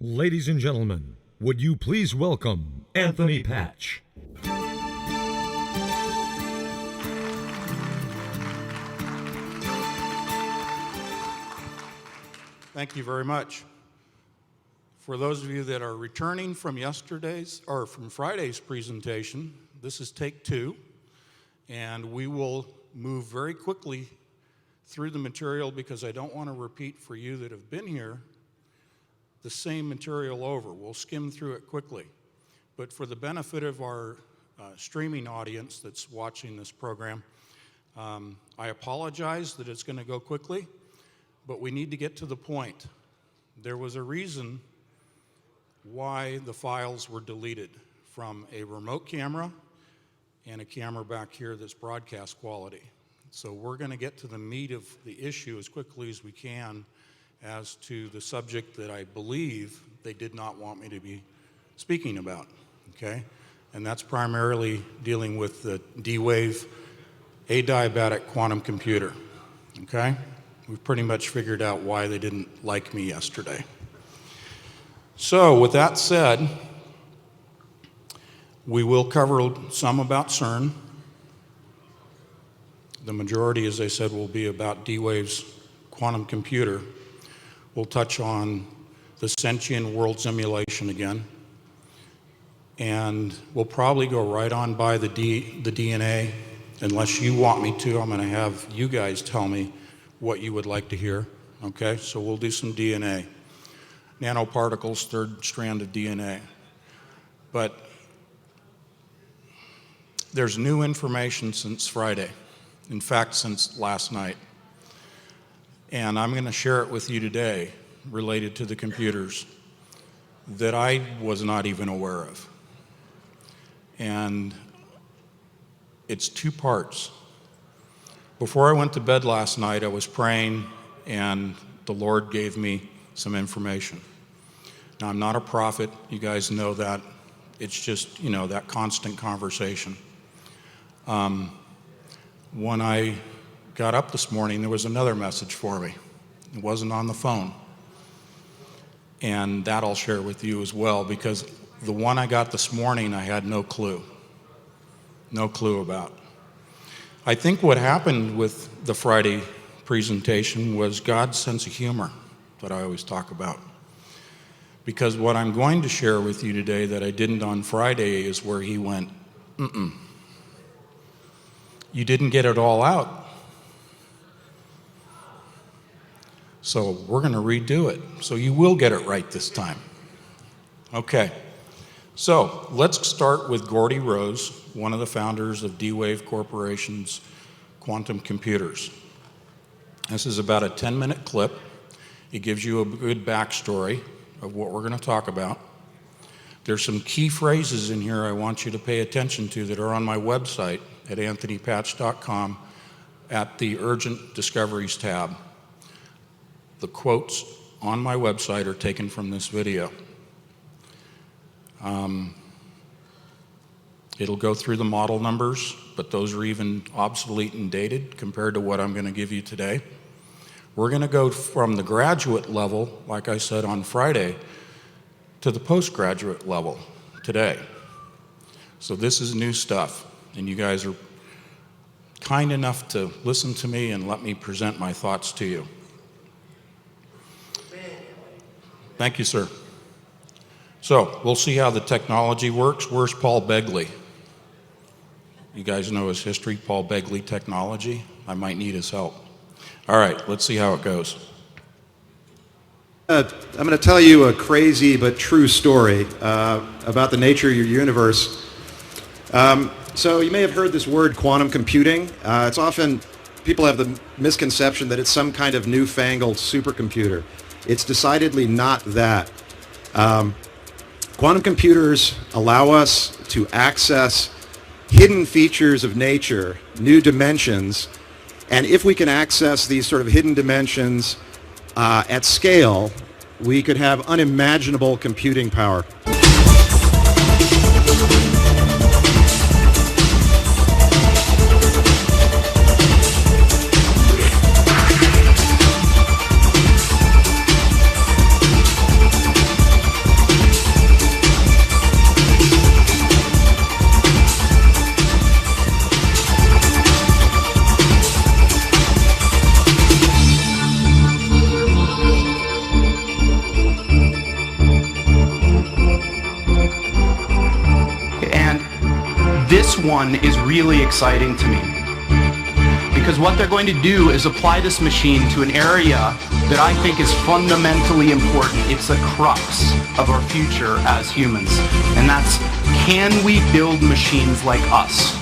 Ladies and gentlemen, would you please welcome Anthony Patch. Thank you very much. For those of you that are returning from from Friday's presentation, this is take 2, and we will move very quickly through the material because I don't want to repeat for you that have been here the same material over. We'll skim through it quickly. But for the benefit of our streaming audience that's watching this program, I apologize that it's going to go quickly, but we need to get to the point. There was a reason why the files were deleted from a remote camera and a camera back here that's broadcast quality. So we're going to get to the meat of the issue as quickly as we can as to the subject that I believe they did not want me to be speaking about, okay? And that's primarily dealing with the D-Wave adiabatic quantum computer, okay? We've pretty much figured out why they didn't like me yesterday. So with that said, we will cover some about CERN. The majority, as I said, will be about D-Wave's quantum computer. We'll touch on the sentient world simulation again. And we'll probably go right on by the DNA. Unless you want me to, I'm going to have you guys tell me what you would like to hear. Okay, so we'll do some DNA. Nanoparticles, third strand of DNA. But there's new information since Friday. In fact, since last night. And I'm going to share it with you today related to the computers that I was not even aware of. And it's 2 parts. Before I went to bed last night, I was praying and the Lord gave me some information. Now, I'm not a prophet. You guys know that. It's just, that constant conversation. When I got up this morning, there was another message for me. It wasn't on the phone. And that I'll share with you as well, because the one I got this morning, I had no clue. No clue about. I think what happened with the Friday presentation was God's sense of humor that I always talk about. Because what I'm going to share with you today that I didn't on Friday is where he went, you didn't get it all out. So we're going to redo it. So you will get it right this time. Okay. So let's start with Gordy Rose, one of the founders of D-Wave Corporation's quantum computers. This is about a 10-minute clip. It gives you a good backstory of what we're going to talk about. There's some key phrases in here I want you to pay attention to that are on my website at anthonypatch.com at the Urgent Discoveries tab. The quotes on my website are taken from this video. It'll go through the model numbers, but those are even obsolete and dated compared to what I'm going to give you today. We're going to go from the graduate level, like I said on Friday, to the postgraduate level today. So this is new stuff, and you guys are kind enough to listen to me and let me present my thoughts to you. Thank you, sir. So we'll see how the technology works. Where's Paul Begley? You guys know his history, Paul Begley Technology. I might need his help. All right, let's see how it goes. I'm going to tell you a crazy but true story about the nature of your universe. So you may have heard this word quantum computing. It's often, people have the misconception that it's some kind of newfangled supercomputer. It's decidedly not that. Quantum computers allow us to access hidden features of nature, new dimensions, and if we can access these sort of hidden dimensions at scale, we could have unimaginable computing power. one is really exciting to me. Because what they're going to do is apply this machine to an area that I think is fundamentally important. It's the crux of our future as humans. And that's, can we build machines like us?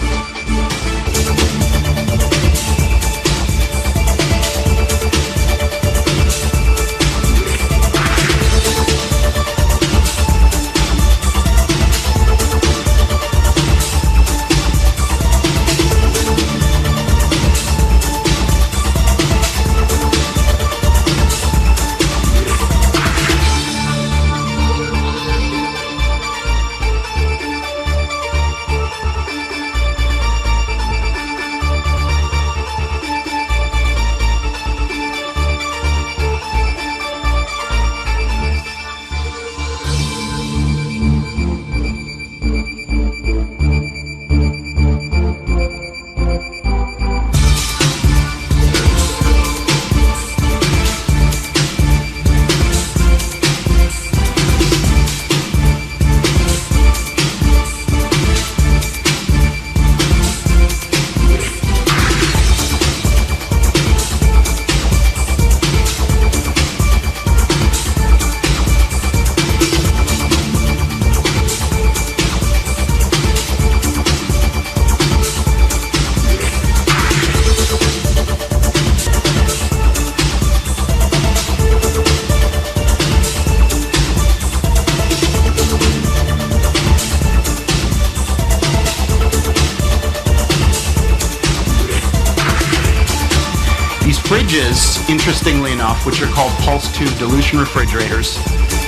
Fridges, interestingly enough, which are called pulse tube dilution refrigerators,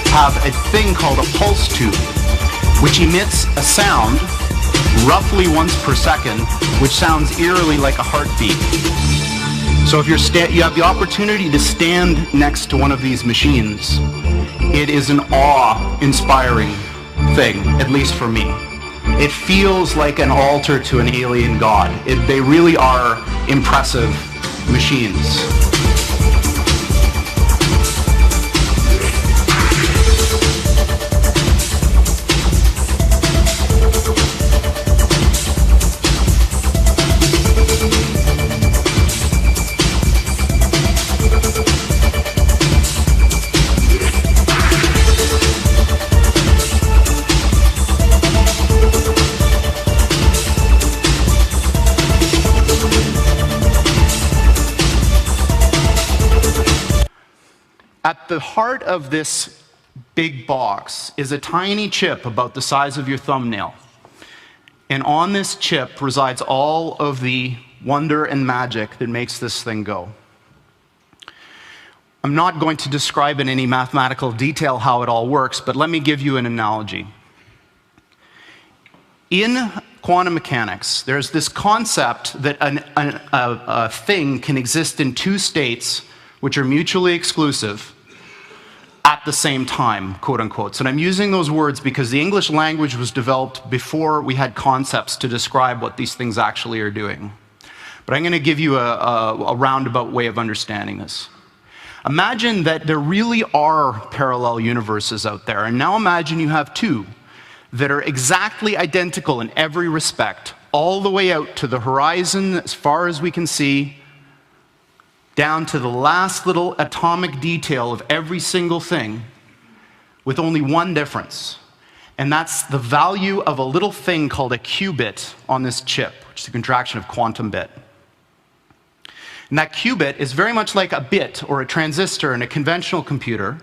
have a thing called a pulse tube, which emits a sound roughly once per second, which sounds eerily like a heartbeat. So if you have the opportunity to stand next to one of these machines, it is an awe-inspiring thing, at least for me. It feels like an altar to an alien god. They really are impressive machines. At the heart of this big box is a tiny chip about the size of your thumbnail. And on this chip resides all of the wonder and magic that makes this thing go. I'm not going to describe in any mathematical detail how it all works, but let me give you an analogy. In quantum mechanics, there's this concept that a thing can exist in two states which are mutually exclusive at the same time, quote unquote. And I'm using those words because the English language was developed before we had concepts to describe what these things actually are doing. But I'm going to give you a roundabout way of understanding this. Imagine that there really are parallel universes out there, and now imagine you have two that are exactly identical in every respect, all the way out to the horizon as far as we can see, down to the last little atomic detail of every single thing, with only one difference. And that's the value of a little thing called a qubit on this chip, which is a contraction of quantum bit. And that qubit is very much like a bit or a transistor in a conventional computer.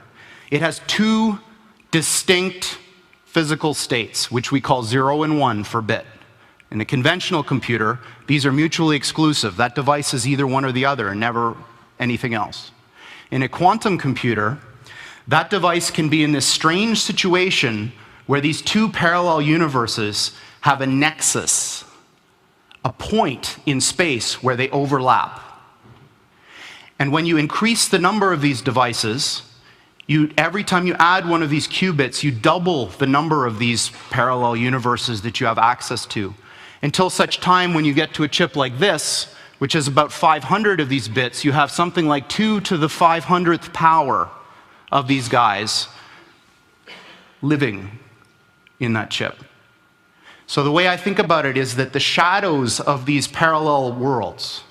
It has two distinct physical states, which we call 0 and 1 for bit. In a conventional computer, these are mutually exclusive. That device is either one or the other, and never anything else. In a quantum computer, that device can be in this strange situation where these two parallel universes have a nexus, a point in space where they overlap. And when you increase the number of these devices, every time you add one of these qubits, you double the number of these parallel universes that you have access to, until such time when you get to a chip like this, which is about 500 of these bits, you have something like 2 to the 500th power of these guys living in that chip. So the way I think about it is that the shadows of these parallel worlds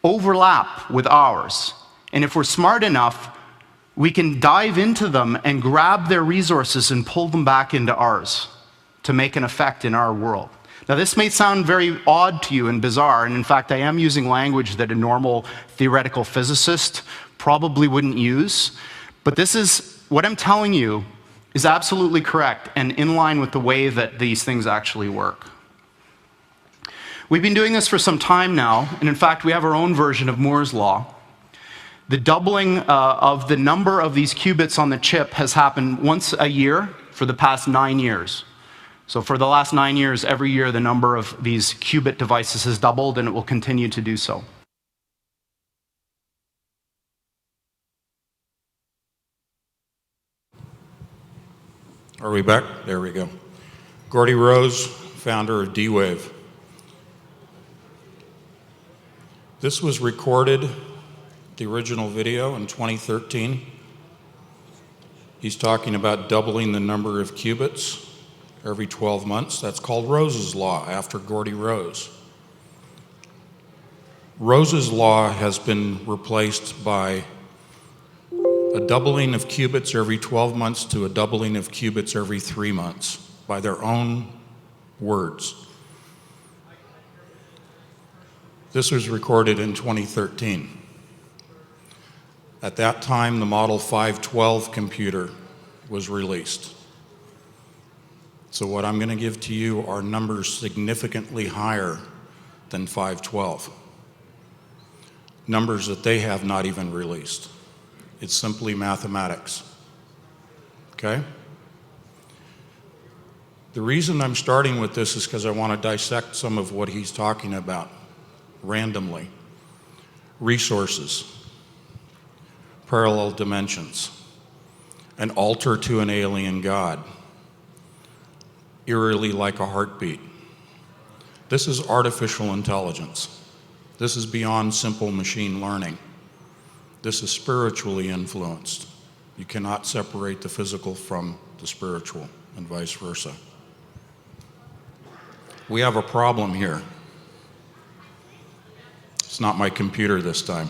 overlap with ours. And if we're smart enough, we can dive into them and grab their resources and pull them back into ours to make an effect in our world. Now, this may sound very odd to you and bizarre, and in fact, I am using language that a normal theoretical physicist probably wouldn't use, but this is, what I'm telling you is absolutely correct and in line with the way that these things actually work. We've been doing this for some time now, and in fact, we have our own version of Moore's Law. The doubling of the number of these qubits on the chip has happened once a year for the past 9 years. So for the last 9 years, every year the number of these qubit devices has doubled, and it will continue to do so. Are we back? There we go. Gordy Rose, founder of D-Wave. This was recorded, the original video, in 2013. He's talking about doubling the number of qubits every 12 months. That's called Rose's Law, after Gordy Rose. Rose's Law has been replaced by a doubling of qubits every 12 months to a doubling of qubits every 3 months, by their own words. This was recorded in 2013. At that time, the Model 512 computer was released. So what I'm going to give to you are numbers significantly higher than 512. Numbers that they have not even released. It's simply mathematics. Okay? The reason I'm starting with this is because I want to dissect some of what he's talking about randomly. Resources, parallel dimensions, an altar to an alien god, eerily like a heartbeat. This is artificial intelligence. This is beyond simple machine learning. This is spiritually influenced. You cannot separate the physical from the spiritual, and vice versa. We have a problem here. It's not my computer this time.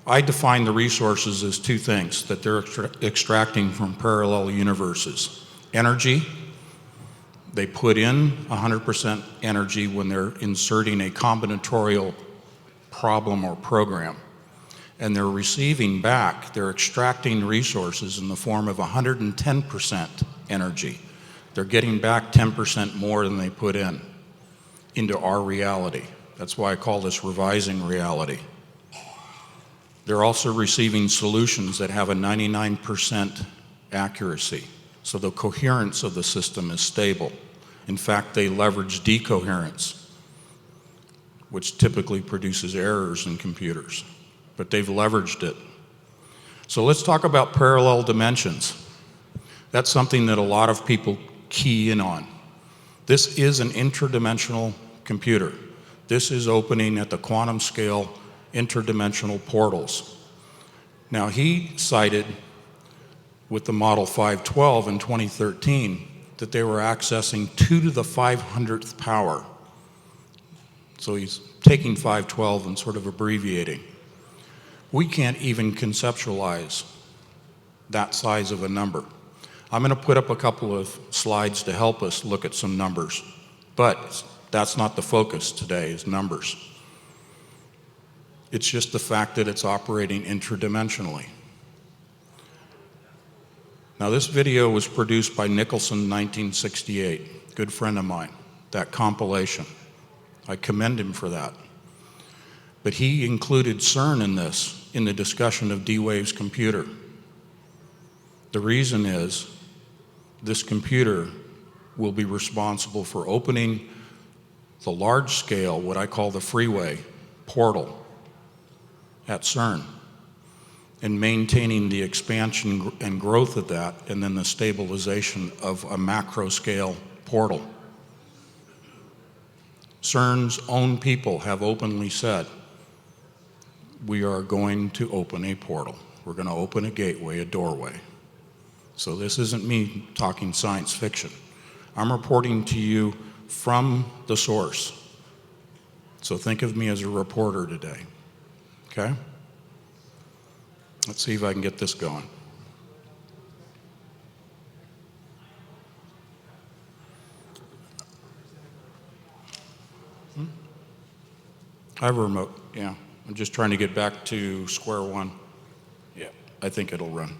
I define the resources as two things that they're extracting from parallel universes. Energy. They put in 100% energy when they're inserting a combinatorial problem or program. And they're receiving back, they're extracting resources in the form of 110% energy. They're getting back 10% more than they put in into our reality. That's why I call this revising reality. They're also receiving solutions that have a 99% accuracy. So the coherence of the system is stable. In fact, they leverage decoherence, which typically produces errors in computers, but they've leveraged it. So let's talk about parallel dimensions. That's something that a lot of people key in on. This is an interdimensional computer. This is opening at the quantum scale interdimensional portals. Now, he cited with the Model 512 in 2013 that they were accessing 2 to the 500th power. So he's taking 512 and sort of abbreviating. We can't even conceptualize that size of a number. I'm going to put up a couple of slides to help us look at some numbers, but that's not the focus today, is numbers. It's just the fact that it's operating interdimensionally. Now, this video was produced by Nicholson in 1968, good friend of mine, that compilation. I commend him for that. But he included CERN in this, in the discussion of D-Wave's computer. The reason is this computer will be responsible for opening the large scale, what I call the freeway portal at CERN, and maintaining the expansion and growth of that, and then the stabilization of a macro scale portal. CERN's own people have openly said, we are going to open a portal. We're going to open a gateway, a doorway. So this isn't me talking science fiction. I'm reporting to you from the source. So think of me as a reporter today, okay? Let's see if I can get this going. I have a remote, yeah. I'm just trying to get back to square one. Yeah, I think it'll run.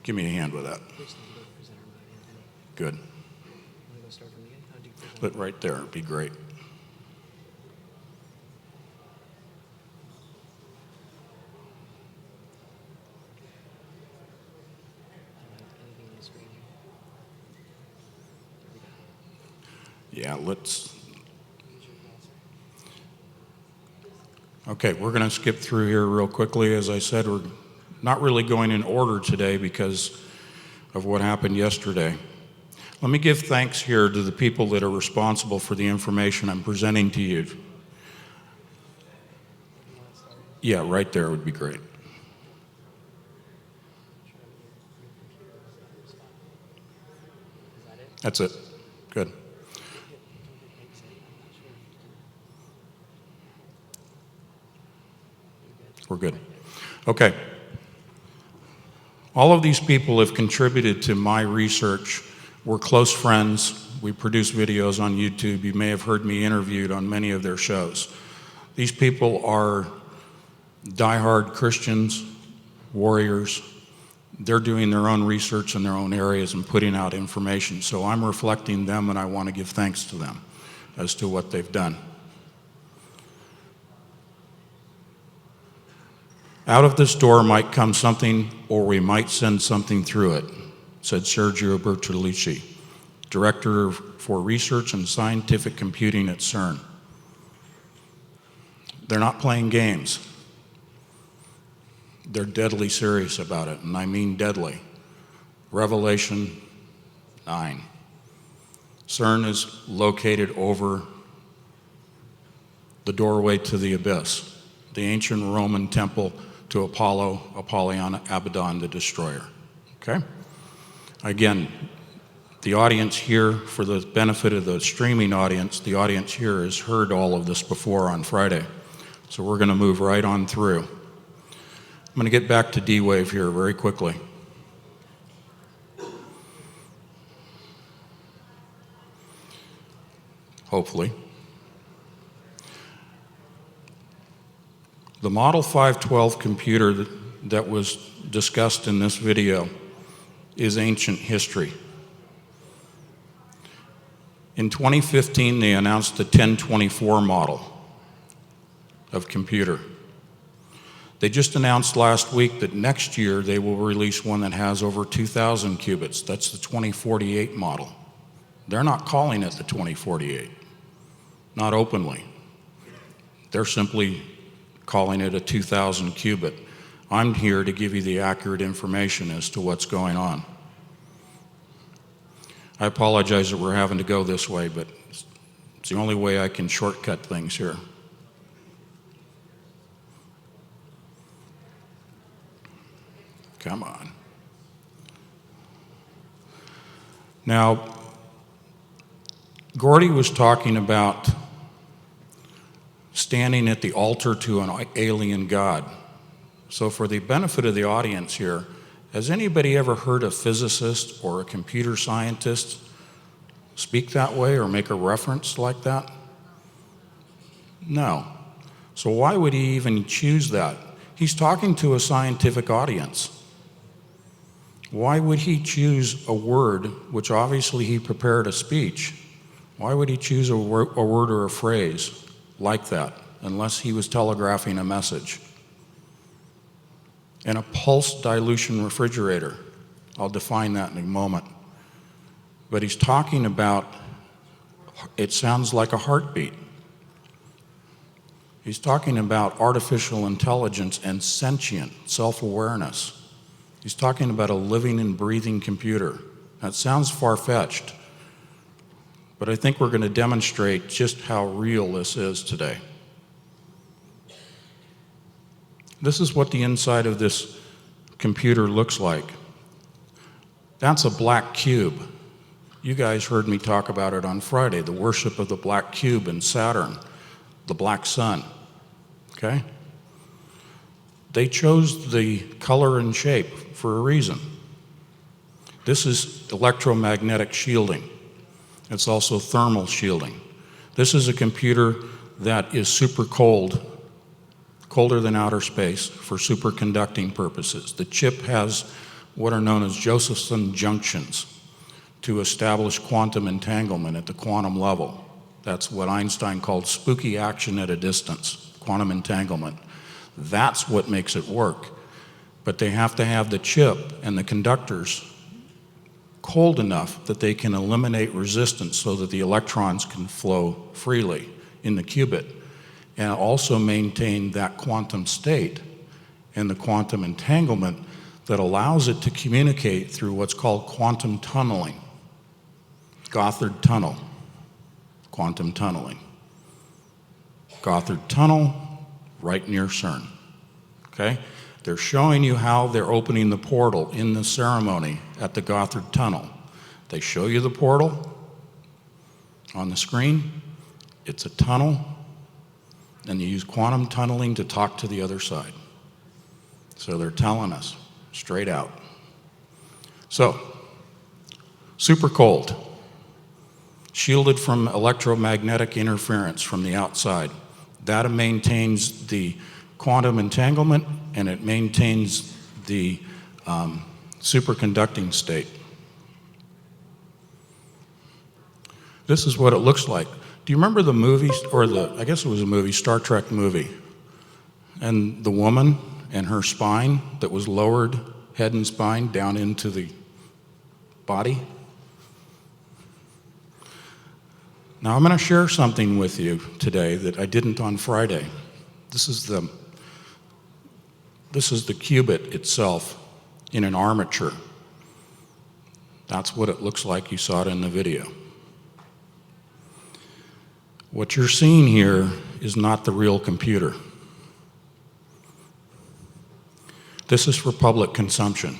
Give me a hand with that. Good. But right there, it'd be great. Yeah, let's. Okay, we're going to skip through here real quickly. As I said, we're not really going in order today because of what happened yesterday. Let me give thanks here to the people that are responsible for the information I'm presenting to you. Yeah, right there would be great. That's it. Good. We're good. Okay. All of these people have contributed to my research. We're close friends. We produce videos on YouTube. You may have heard me interviewed on many of their shows. These people are diehard Christians, warriors. They're doing their own research in their own areas and putting out information. So I'm reflecting them, and I want to give thanks to them as to what they've done. Out of this door might come something, or we might send something through it, said Sergio Bertolucci, Director for Research and Scientific Computing at CERN. They're not playing games. They're deadly serious about it, and I mean deadly. Revelation 9. CERN is located over the doorway to the abyss, the ancient Roman temple to Apollo, Apollyon, Abaddon, the destroyer. Okay? Again, the audience here, for the benefit of the streaming audience, the audience here has heard all of this before on Friday. So we're going to move right on through. I'm going to get back to D-Wave here very quickly. Hopefully. The Model 512 computer that was discussed in this video is ancient history. In 2015, they announced the 1024 model of computer. They just announced last week that next year they will release one that has over 2,000 qubits. That's the 2048 model. They're not calling it the 2048, not openly. They're simply calling it a 2,000 qubit. I'm here to give you the accurate information as to what's going on. I apologize that we're having to go this way, but it's the only way I can shortcut things here. Come on. Now, Gordy was talking about standing at the altar to an alien god. So for the benefit of the audience here, has anybody ever heard a physicist or a computer scientist speak that way or make a reference like that? No. So why would he even choose that? He's talking to a scientific audience. Why would he choose a word, which obviously he prepared a speech? Why would he choose a word or a phrase like that, unless he was telegraphing a message? And a pulse dilution refrigerator. I'll define that in a moment. But he's talking about, it sounds like a heartbeat. He's talking about artificial intelligence and sentient self-awareness. He's talking about a living and breathing computer. That sounds far-fetched, but I think we're going to demonstrate just how real this is today. This is what the inside of this computer looks like. That's a black cube. You guys heard me talk about it on Friday, the worship of the black cube in Saturn, the black sun, okay? They chose the color and shape for a reason. This is electromagnetic shielding. It's also thermal shielding. This is a computer that is super cold, colder than outer space for superconducting purposes. The chip has what are known as Josephson junctions to establish quantum entanglement at the quantum level. That's what Einstein called spooky action at a distance, quantum entanglement. That's what makes it work. But they have to have the chip and the conductors cold enough that they can eliminate resistance so that the electrons can flow freely in the qubit and also maintain that quantum state and the quantum entanglement that allows it to communicate through what's called quantum tunneling. Gothard tunnel, quantum tunneling. Gothard tunnel, right near CERN, okay? They're showing you how they're opening the portal in the ceremony at the Gothard tunnel. They show you the portal on the screen. It's a tunnel, and you use quantum tunneling to talk to the other side. So they're telling us straight out. So, super cold, shielded from electromagnetic interference from the outside. That maintains the quantum entanglement, and it maintains the superconducting state. This is what it looks like. Do you remember the movie, or I guess it was a movie, Star Trek movie, and the woman and her spine that was lowered, head and spine, down into the body? Now I'm going to share something with you today that I didn't on Friday. This is the qubit itself in an armature. That's what it looks like. You saw it in the video. What you're seeing here is not the real computer. This is for public consumption.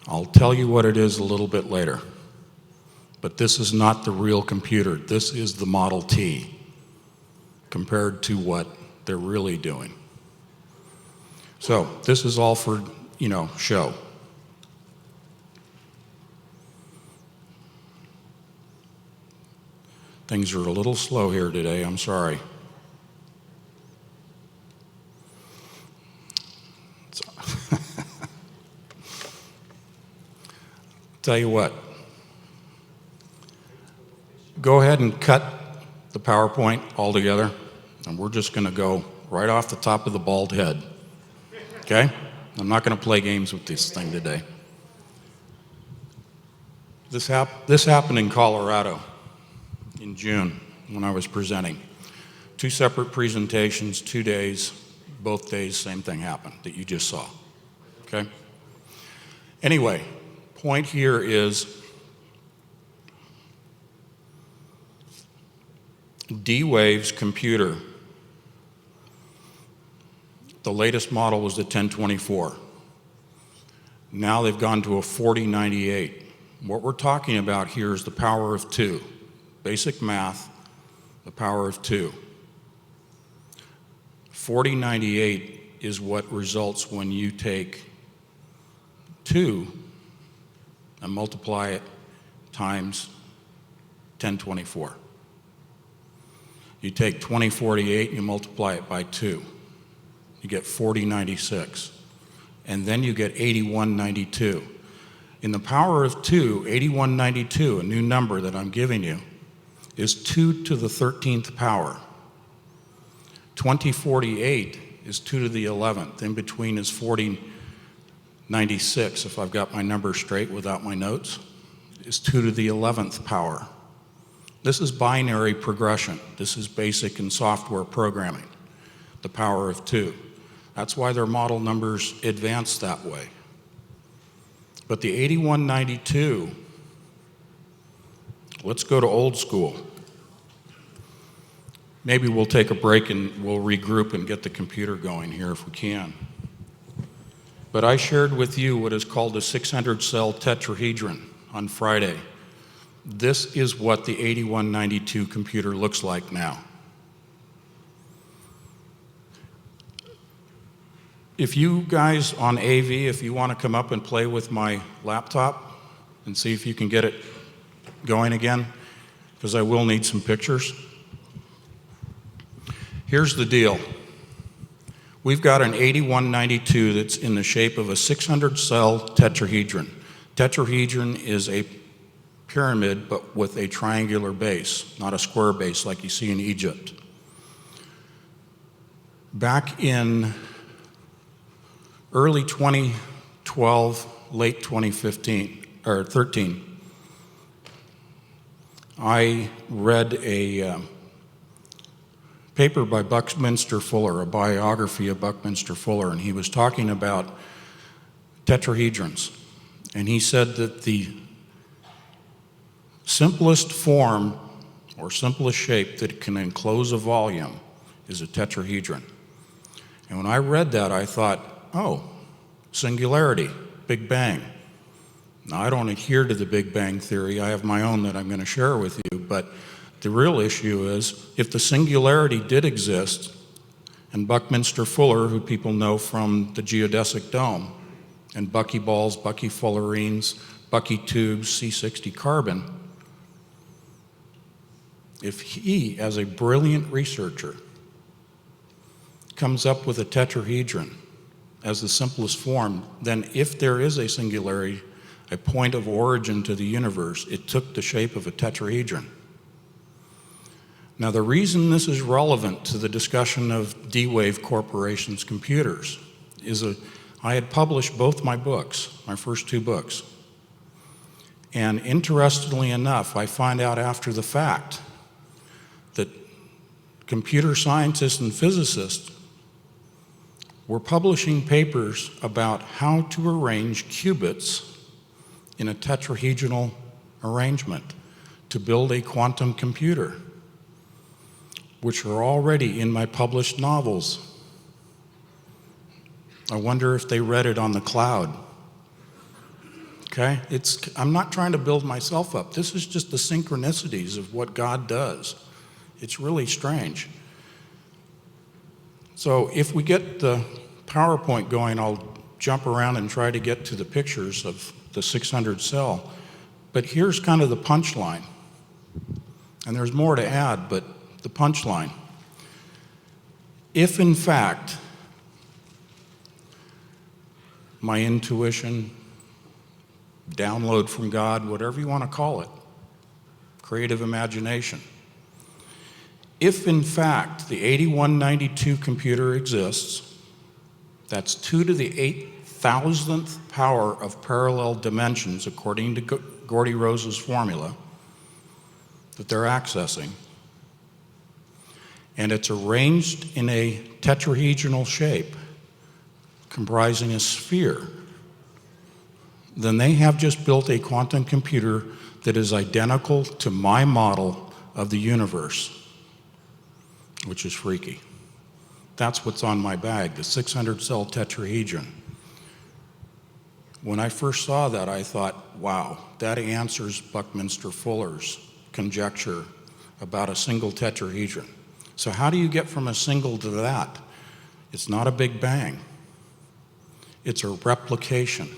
I'll tell you what it is a little bit later. But this is not the real computer. This is the Model T compared to what they're really doing. So this is all for, show. Things are a little slow here today, I'm sorry. Tell you what, go ahead and cut the PowerPoint altogether, and we're just going to go right off the top of the bald head, okay? I'm not going to play games with this thing today. This happened in Colorado in June when I was presenting. 2 separate presentations, 2 days, both days, same thing happened that you just saw, okay? Anyway, point here is D-Wave's computer, the latest model was the 1024. Now they've gone to a 4098. What we're talking about here is the power of 2. Basic math, the power of 2. 4098 is what results when you take 2 and multiply it times 1024. You take 2048 and you multiply it by 2. You get 4096. And then you get 8192. In the power of 2, 8192, a new number that I'm giving you, is 2 to the 13th power. 2048 is 2 to the 11th. In between is 4096, if I've got my numbers straight without my notes, is 2 to the 11th power. This is binary progression. This is basic in software programming, the power of 2. That's why their model numbers advance that way. But the 8192, let's go to old school. Maybe we'll take a break and we'll regroup and get the computer going here if we can. But I shared with you what is called a 600-cell tetrahedron on Friday. This is what the 8192 computer looks like now. If you guys on AV, if you want to come up and play with my laptop and see if you can get it going again, because I will need some pictures. Here's the deal. We've got an 8192 that's in the shape of a 600-cell tetrahedron. Tetrahedron is a pyramid, but with a triangular base, not a square base like you see in Egypt. Back in early 2012, late 2015, or 13, I read a paper by Buckminster Fuller, a biography of Buckminster Fuller, and he was talking about tetrahedrons. And he said that the simplest form or simplest shape that can enclose a volume is a tetrahedron. And when I read that, I thought, oh, singularity, Big Bang. Now, I don't adhere to the Big Bang theory. I have my own that I'm going to share with you, but the real issue is if the singularity did exist, and Buckminster Fuller, who people know from the geodesic dome, and buckyballs, buckyfullerenes, bucky tubes, C60 carbon, if he, as a brilliant researcher, comes up with a tetrahedron as the simplest form, then if there is a singularity, a point of origin to the universe, it took the shape of a tetrahedron. Now, the reason this is relevant to the discussion of D-Wave Corporation's computers is I had published both my books, my first two books. And interestingly enough, I find out after the fact that computer scientists and physicists were publishing papers about how to arrange qubits in a tetrahedral arrangement to build a quantum computer, which are already in my published novels. I wonder if they read it on the cloud. Okay? I'm not trying to build myself up. This is just the synchronicities of what God does. It's really strange. So if we get the PowerPoint going, I'll jump around and try to get to the pictures of the 600 cell. But here's kind of the punchline. And there's more to add, but the punchline. If in fact my intuition, download from God, whatever you want to call it, creative imagination, if in fact the 8192 computer exists, that's 2 to the 8,000th power of parallel dimensions according to Gordy Rose's formula that they're accessing, and it's arranged in a tetrahedral shape comprising a sphere, then they have just built a quantum computer that is identical to my model of the universe, which is freaky. That's what's on my bag, the 600-cell tetrahedron. When I first saw that, I thought, wow, that answers Buckminster Fuller's conjecture about a single tetrahedron. So how do you get from a single to that? It's not a big bang. It's a replication.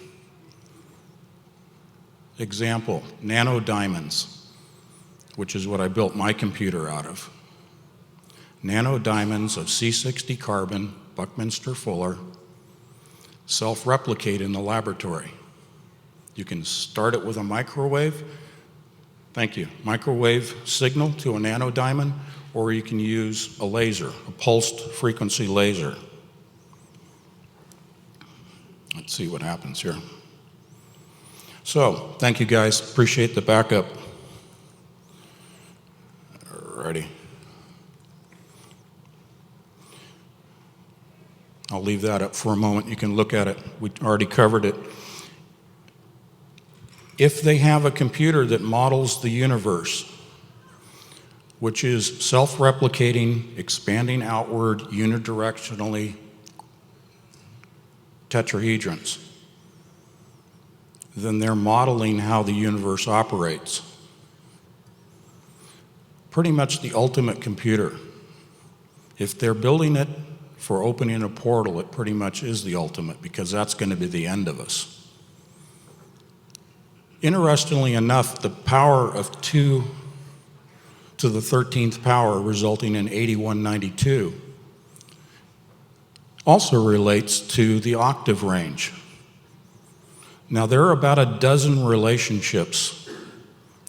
Example, nanodiamonds, which is what I built my computer out of. Nanodiamonds of C60 carbon, Buckminster Fuller, self-replicate in the laboratory. You can start it with a microwave, microwave signal to a nanodiamond, or you can use a laser, a pulsed frequency laser. Let's see what happens here. So, thank you guys, appreciate the backup. Alrighty. I'll leave that up for a moment. You can look at it. We already covered it. If they have a computer that models the universe, which is self-replicating, expanding outward unidirectionally tetrahedrons, then they're modeling how the universe operates. Pretty much the ultimate computer. If they're building it for opening a portal, it pretty much is the ultimate, because that's going to be the end of us. Interestingly enough, the power of 2 to the 13th power, resulting in 8192, also relates to the octave range. Now, there are about a dozen relationships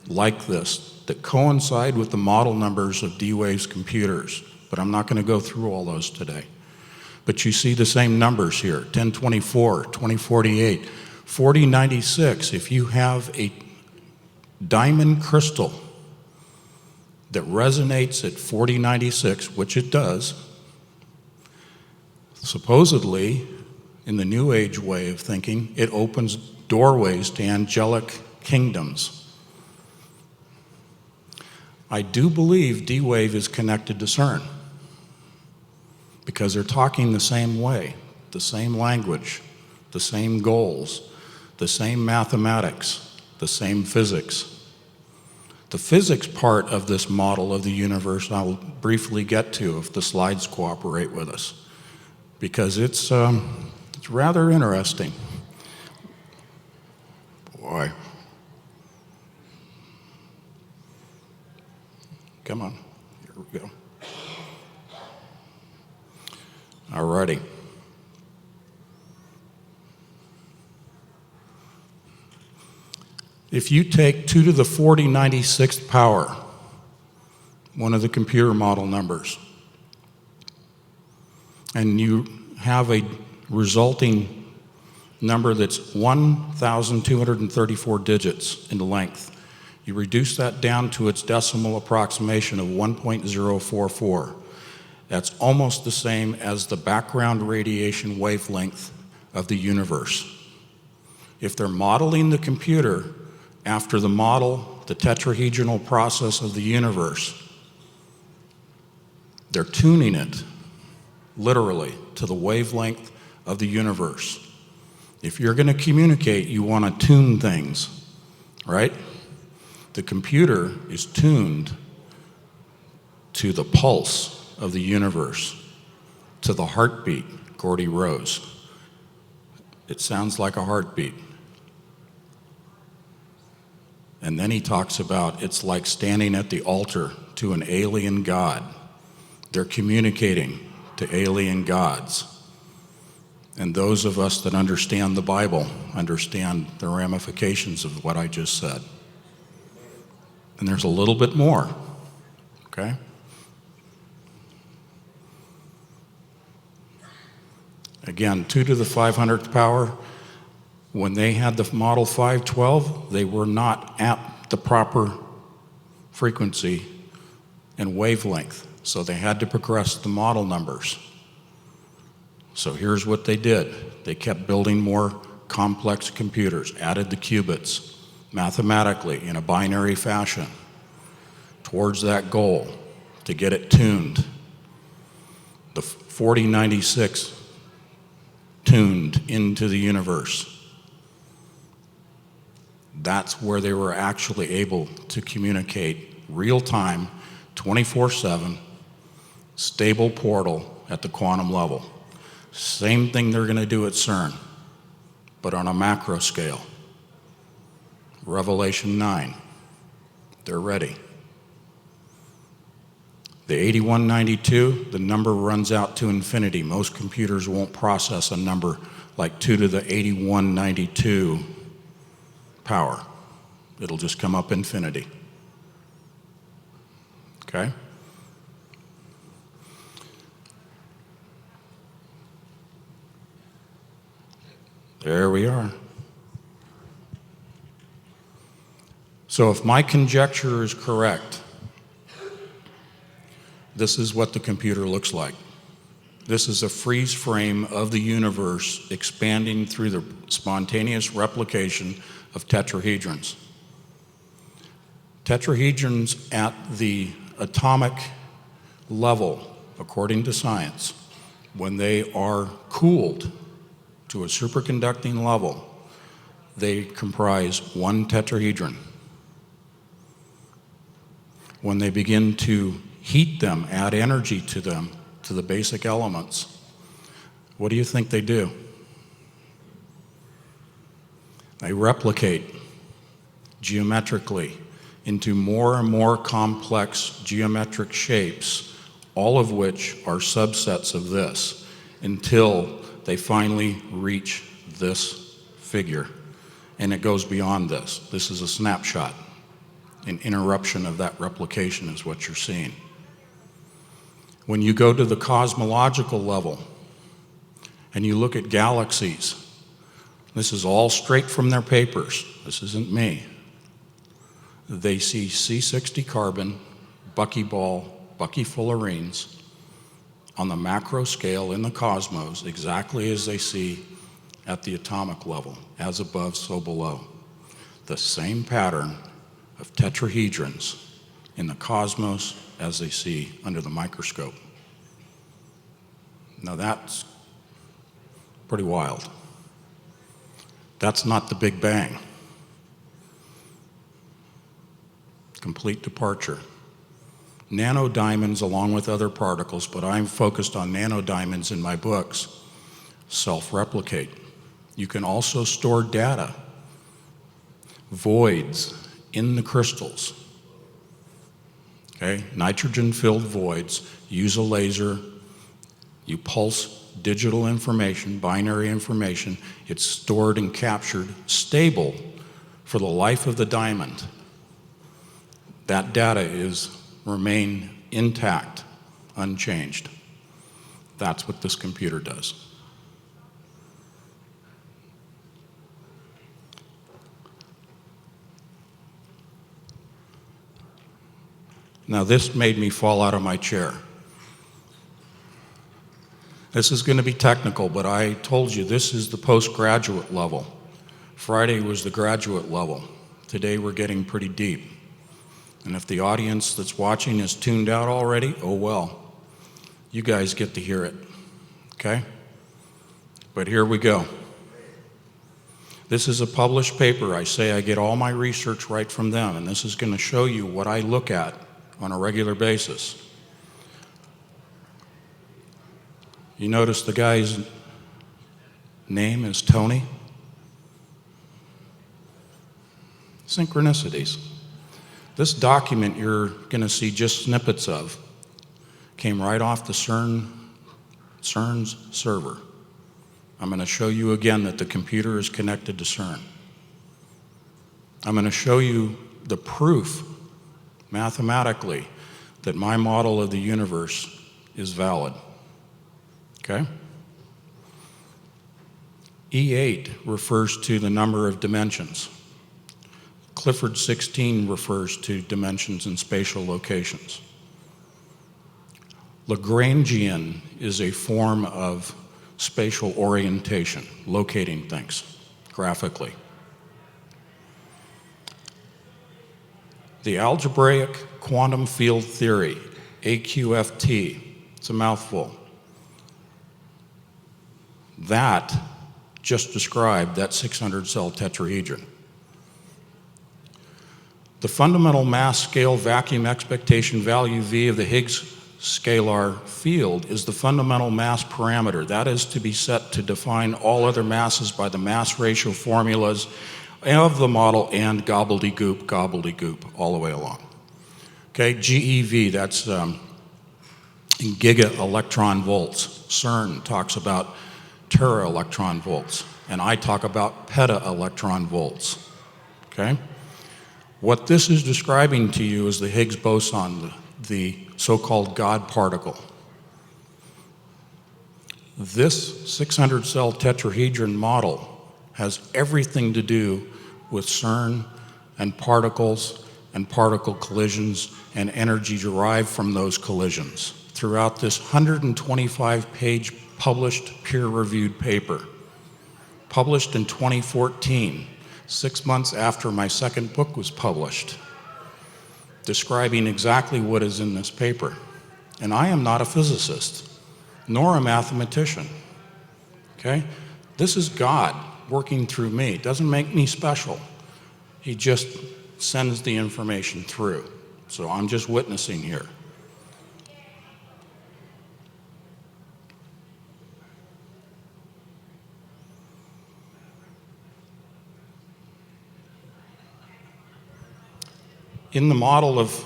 like this that coincide with the model numbers of D-Wave's computers, but I'm not going to go through all those today. But you see the same numbers here, 1024, 2048, 4096. If you have a diamond crystal that resonates at 4096, which it does, supposedly, in the New Age way of thinking, it opens doorways to angelic kingdoms. I do believe D-Wave is connected to CERN, because they're talking the same way, the same language, the same goals, the same mathematics, the same physics. The physics part of this model of the universe I'll briefly get to if the slides cooperate with us, because it's rather interesting. Boy. Come on, here we go. All righty. If you take 2 to the 4096th power, one of the computer model numbers, and you have a resulting number that's 1,234 digits in length, you reduce that down to its decimal approximation of 1.044. That's almost the same as the background radiation wavelength of the universe. If they're modeling the computer after the model, the tetrahedral process of the universe, they're tuning it, literally, to the wavelength of the universe. If you're going to communicate, you want to tune things, right? The computer is tuned to the pulse of the universe, to the heartbeat, Gordy Rose. It sounds like a heartbeat. And then he talks about it's like standing at the altar to an alien god. They're communicating to alien gods. And those of us that understand the Bible understand the ramifications of what I just said. And there's a little bit more, okay? Again, 2 to the 500th power, when they had the model 512, they were not at the proper frequency and wavelength, so they had to progress the model numbers. So here's what they did. They kept building more complex computers, added the qubits mathematically in a binary fashion towards that goal to get it tuned. The 4096 tuned into the universe. That's where they were actually able to communicate real time, 24/7, stable portal at the quantum level. Same thing they're going to do at CERN, but on a macro scale. Revelation 9, they're ready. The 8192, the number runs out to infinity. Most computers won't process a number like 2 to the 8192 power. It'll just come up infinity. Okay? There we are. So if my conjecture is correct, this is what the computer looks like. This is a freeze frame of the universe expanding through the spontaneous replication of tetrahedrons. Tetrahedrons at the atomic level, according to science, when they are cooled to a superconducting level, they comprise one tetrahedron. When they begin to heat them, add energy to them, to the basic elements, what do you think they do? They replicate geometrically into more and more complex geometric shapes, all of which are subsets of this, until they finally reach this figure. And it goes beyond this. This is a snapshot. An interruption of that replication is what you're seeing. When you go to the cosmological level and you look at galaxies, this is all straight from their papers. This isn't me. They see C60 carbon, buckyball, buckyfullerenes on the macro scale in the cosmos, exactly as they see at the atomic level, as above, so below. The same pattern of tetrahedrons in the cosmos as they see under the microscope. Now that's pretty wild. That's not the Big Bang. Complete departure. Nanodiamonds, along with other particles, but I'm focused on nanodiamonds in my books, self-replicate. You can also store data, voids in the crystals. Okay, nitrogen-filled voids. Use a laser. You pulse digital information, binary information. It's stored and captured, stable for the life of the diamond. That data remain intact, unchanged. That's what this computer does. Now this made me fall out of my chair. This is going to be technical, but I told you this is the postgraduate level. Friday was the graduate level. Today we're getting pretty deep. And if the audience that's watching is tuned out already, oh well. You guys get to hear it, okay? But here we go. This is a published paper. I say I get all my research right from them, and this is going to show you what I look at on a regular basis. You notice the guy's name is Tony? Synchronicities. This document you're going to see just snippets of came right off the CERN's server. I'm going to show you again that the computer is connected to CERN. I'm going to show you the proof mathematically that my model of the universe is valid. Okay? E8 refers to the number of dimensions. Clifford 16 refers to dimensions and spatial locations. Lagrangian is a form of spatial orientation, locating things graphically. The algebraic quantum field theory, AQFT, it's a mouthful. That just described that 600-cell tetrahedron. The fundamental mass scale vacuum expectation value V of the Higgs scalar field is the fundamental mass parameter. That is to be set to define all other masses by the mass ratio formulas of the model and gobbledygook, all the way along. Okay, GeV, that's in giga electron volts. CERN talks about tera electron volts, and I talk about peta electron volts. Okay? What this is describing to you is the Higgs boson, the so-called God particle. This 600-cell tetrahedron model has everything to do with CERN and particles and particle collisions and energy derived from those collisions throughout this 125-page published peer-reviewed paper, published in 2014. 6 months after my second book was published. describing exactly what is in this paper. And I am not a physicist, nor a mathematician, okay? This is God working through me. It doesn't make me special. He just sends the information through. So I'm just witnessing here. In the model of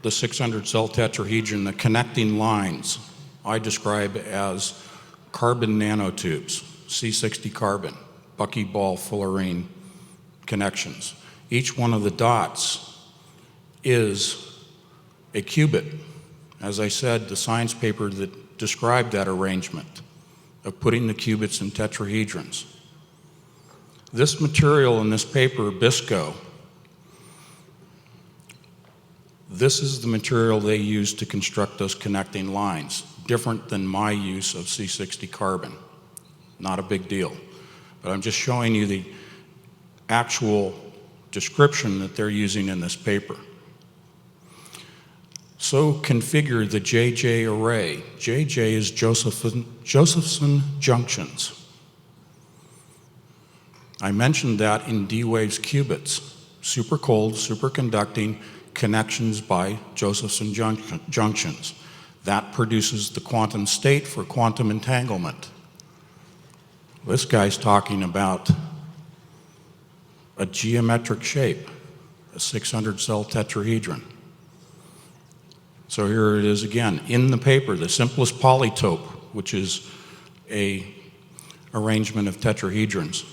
the 600 cell tetrahedron, the connecting lines I describe as carbon nanotubes, C60 carbon, buckyball fullerene connections. Each one of the dots is a qubit. As I said, the science paper that described that arrangement of putting the qubits in tetrahedrons. This material in this paper, Bisco, this is the material they use to construct those connecting lines, different than my use of C60 carbon. Not a big deal. But I'm just showing you the actual description that they're using in this paper. So configure the JJ array. JJ is Josephson junctions. I mentioned that in D-Wave's qubits, super cold, superconducting connections by Josephson junctions. That produces the quantum state for quantum entanglement. This guy's talking about a geometric shape, a 600 cell tetrahedron. So here it is again, in the paper, the simplest polytope, which is a arrangement of tetrahedrons.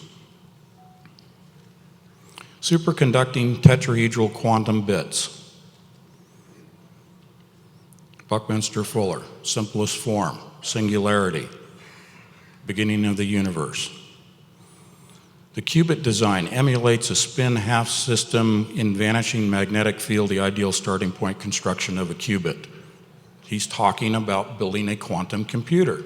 Superconducting tetrahedral quantum bits. Buckminster-Fuller, simplest form, singularity, beginning of the universe. The qubit design emulates a spin half system in vanishing magnetic field, the ideal starting point construction of a qubit. He's talking about building a quantum computer.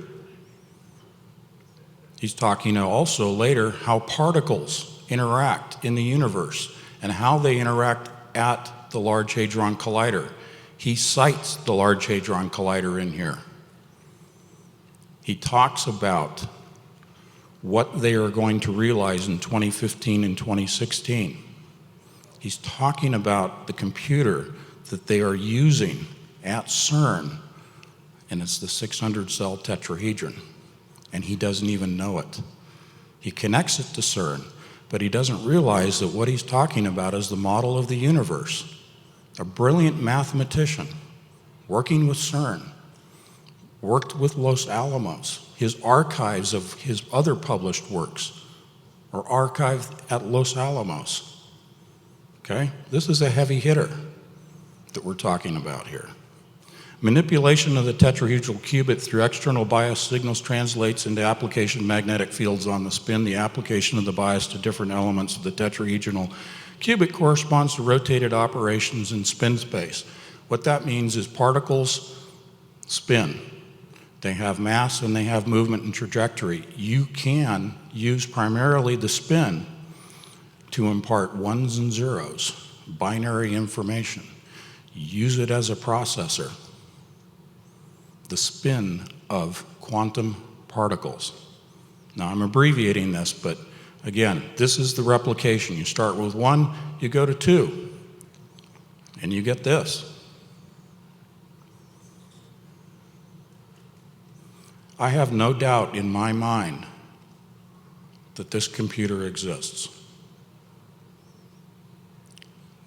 He's talking also later how particles interact in the universe and how they interact at the Large Hadron Collider. He cites the Large Hadron Collider in here. He talks about what they are going to realize in 2015 and 2016. He's talking about the computer that they are using at CERN, and it's the 600 cell tetrahedron, and he doesn't even know it. He connects it to CERN, but he doesn't realize that what he's talking about is the model of the universe. A brilliant mathematician working with CERN, worked with Los Alamos. His archives of his other published works are archived at Los Alamos. Okay? This is a heavy hitter that we're talking about here. Manipulation of the tetrahedral qubit through external bias signals translates into application magnetic fields on the spin. The application of the bias to different elements of the tetrahedral qubit corresponds to rotated operations in spin space. What that means is particles spin. They have mass and they have movement and trajectory. You can use primarily the spin to impart ones and zeros, binary information. Use it as a processor. The spin of quantum particles. Now I'm abbreviating this, but again, this is the replication. You start with 1, you go to 2, and you get this. I have no doubt in my mind that this computer exists.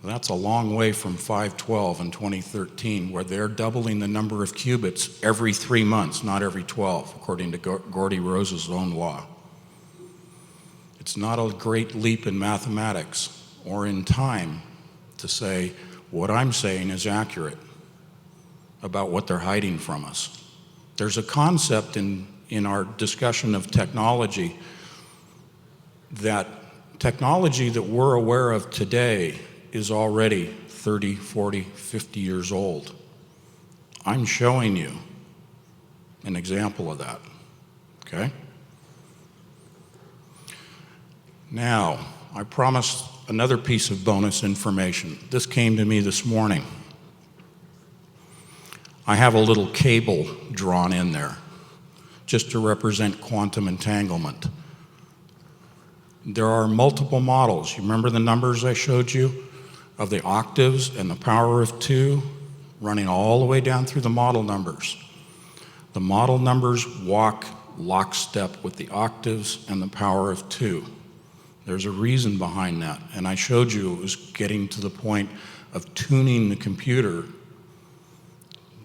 That's a long way from 512 in 2013, where they're doubling the number of qubits every 3 months, not every 12, according to Gordy Rose's own law. It's not a great leap in mathematics or in time to say what I'm saying is accurate about what they're hiding from us. There's a concept in our discussion of technology that we're aware of today is already 30, 40, 50 years old. I'm showing you an example of that, okay? Now, I promised another piece of bonus information. This came to me this morning. I have a little cable drawn in there just to represent quantum entanglement. There are multiple models. You remember the numbers I showed you of the octaves and the power of 2 running all the way down through the model numbers? The model numbers walk lockstep with the octaves and the power of 2. There's a reason behind that, and I showed you it was getting to the point of tuning the computer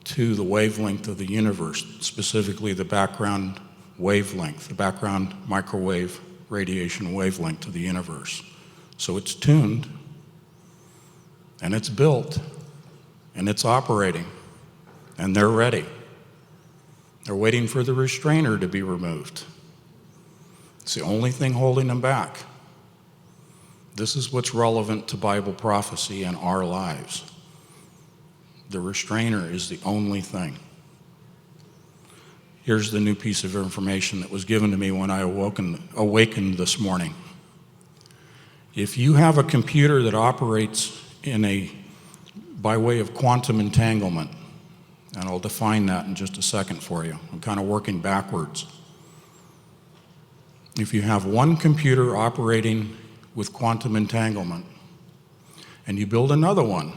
to the wavelength of the universe, specifically the background wavelength, the background microwave radiation wavelength of the universe. So it's tuned, and it's built, and it's operating, and they're ready. They're waiting for the restrainer to be removed. It's the only thing holding them back. This is what's relevant to Bible prophecy and our lives. The restrainer is the only thing. Here's the new piece of information that was given to me when I awakened this morning. If you have a computer that operates by way of quantum entanglement, and I'll define that in just a second for you. I'm kind of working backwards. If you have one computer operating with quantum entanglement, and you build another one,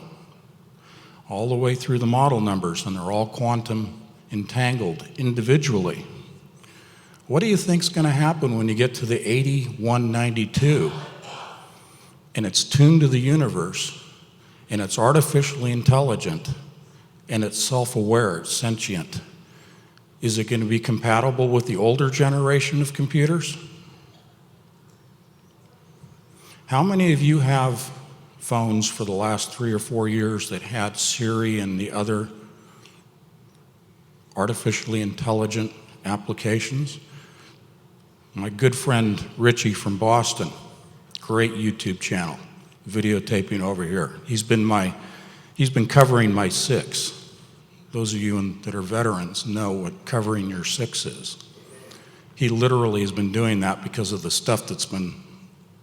all the way through the model numbers, and they're all quantum entangled individually. What do you think's going to happen when you get to the 8192 and it's tuned to the universe and it's artificially intelligent and it's self-aware, it's sentient? Is it going to be compatible with the older generation of computers? How many of you have phones for the last 3 or 4 years that had Siri and the other artificially intelligent applications? My good friend Richie from Boston, great YouTube channel, videotaping over here. He's been covering my 6. Those of you that are veterans know what covering your 6 is. He literally has been doing that because of the stuff that's been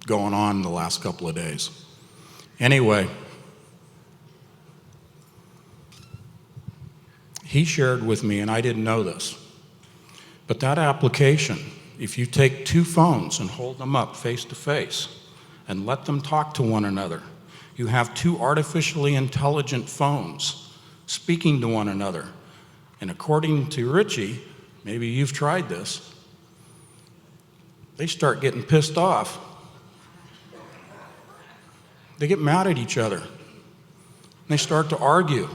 going on the last couple of days. Anyway, he shared with me, and I didn't know this, but that application, if you take 2 phones and hold them up face to face and let them talk to one another, you have 2 artificially intelligent phones speaking to one another. And according to Richie, maybe you've tried this, they start getting pissed off. They get mad at each other. They start to argue.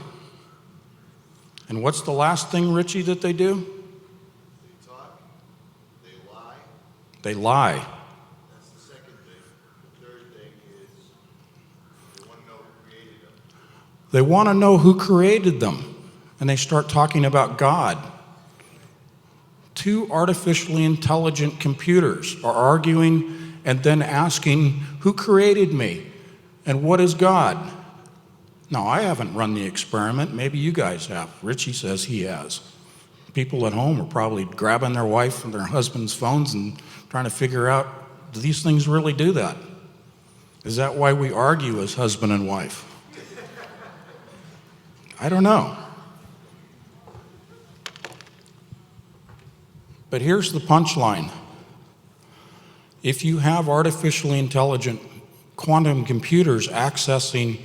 And what's the last thing, Richie, that they do? They talk, they lie. They lie. That's the second thing. The third thing is they want to know who created them. They want to know who created them. And they start talking about God. 2 artificially intelligent computers are arguing and then asking, who created me? And what is God? Now, I haven't run the experiment. Maybe you guys have. Richie says he has. People at home are probably grabbing their wife and their husband's phones and trying to figure out, do these things really do that? Is that why we argue as husband and wife? I don't know. But here's the punchline. If you have artificially intelligent quantum computers accessing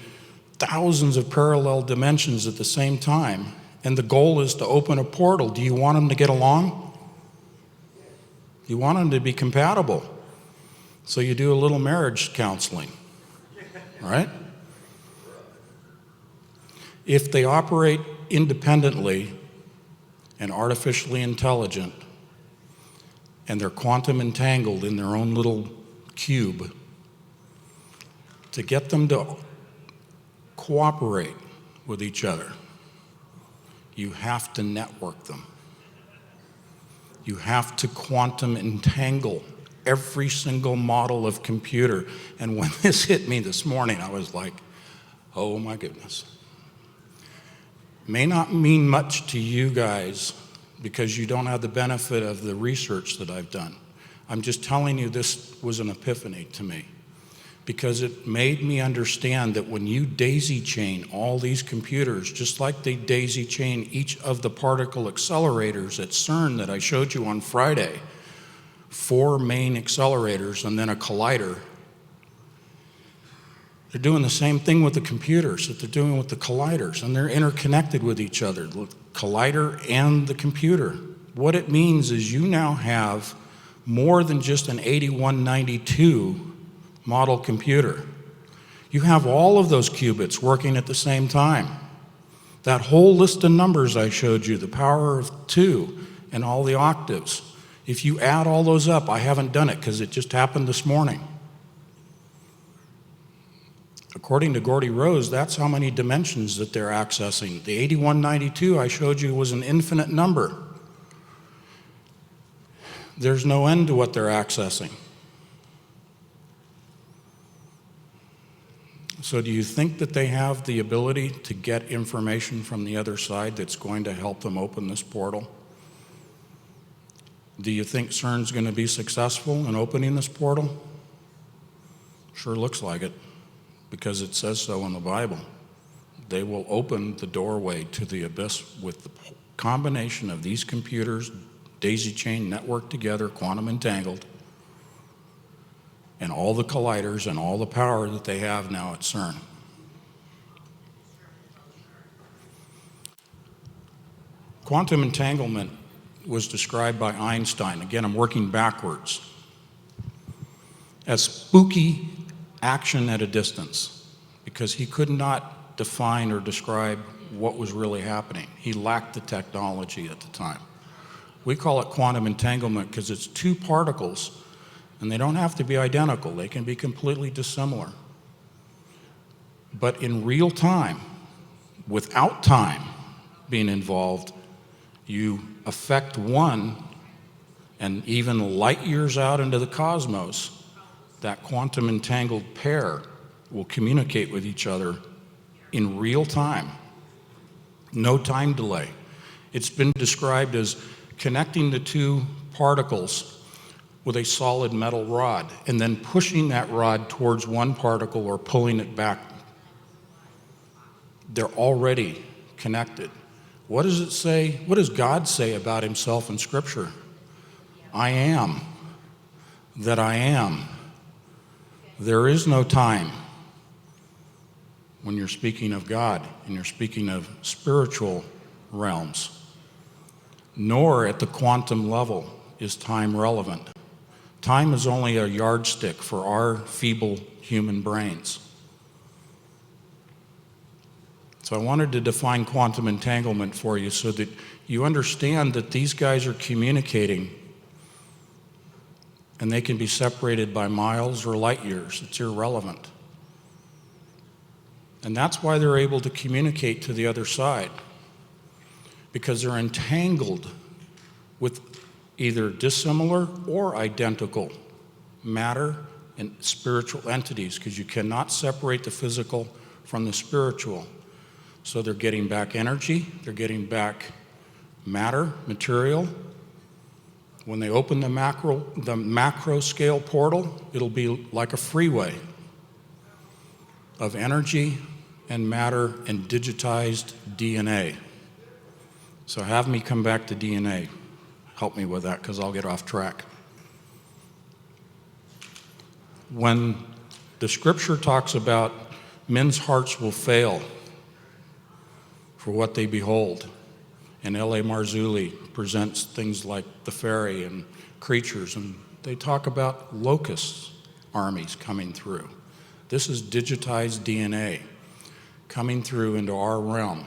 thousands of parallel dimensions at the same time, and the goal is to open a portal, do you want them to get along? You want them to be compatible. So you do a little marriage counseling, right? If they operate independently and artificially intelligent, and they're quantum entangled in their own little cube, to get them to cooperate with each other, you have to network them. You have to quantum entangle every single model of computer. And when this hit me this morning, I was like, oh my goodness. May not mean much to you guys because you don't have the benefit of the research that I've done. I'm just telling you this was an epiphany to me. because it made me understand that when you daisy chain all these computers, just like they daisy chain each of the particle accelerators at CERN that I showed you on Friday, 4 main accelerators and then a collider, they're doing the same thing with the computers that they're doing with the colliders, and they're interconnected with each other, the collider and the computer. What it means is you now have more than just an 8192 model computer. You have all of those qubits working at the same time. That whole list of numbers I showed you, the power of 2 and all the octaves, if you add all those up, I haven't done it because it just happened this morning. According to Gordy Rose, that's how many dimensions that they're accessing. The 8192 I showed you was an infinite number. There's no end to what they're accessing. So do you think that they have the ability to get information from the other side that's going to help them open this portal? Do you think CERN's going to be successful in opening this portal? Sure looks like it, because it says so in the Bible. They will open the doorway to the abyss with the combination of these computers, daisy chain networked together, quantum entangled, and all the colliders and all the power that they have now at CERN. Quantum entanglement was described by Einstein, again I'm working backwards, as spooky action at a distance, because he could not define or describe what was really happening. He lacked the technology at the time. We call it quantum entanglement because it's 2 particles, and they don't have to be identical. They can be completely dissimilar. But in real time, without time being involved, you affect one, and even light years out into the cosmos, that quantum entangled pair will communicate with each other in real time. No time delay. It's been described as connecting the 2 particles with a solid metal rod and then pushing that rod towards one particle or pulling it back. They're already connected. What does it say? What does God say about himself in Scripture? I am that I am. There is no time when you're speaking of God and you're speaking of spiritual realms. Nor at the quantum level is time relevant. Time is only a yardstick for our feeble human brains. So I wanted to define quantum entanglement for you so that you understand that these guys are communicating and they can be separated by miles or light years. It's irrelevant. And that's why they're able to communicate to the other side, because they're entangled with either dissimilar or identical matter and spiritual entities, because you cannot separate the physical from the spiritual. So they're getting back energy, they're getting back matter, material. When they open the macro scale portal, it'll be like a freeway of energy and matter and digitized DNA. So have me come back to DNA. Help me with that, because I'll get off track. When the Scripture talks about men's hearts will fail for what they behold, and L.A. Marzulli presents things like the fairy and creatures, and they talk about locust armies coming through. This is digitized DNA coming through into our realm.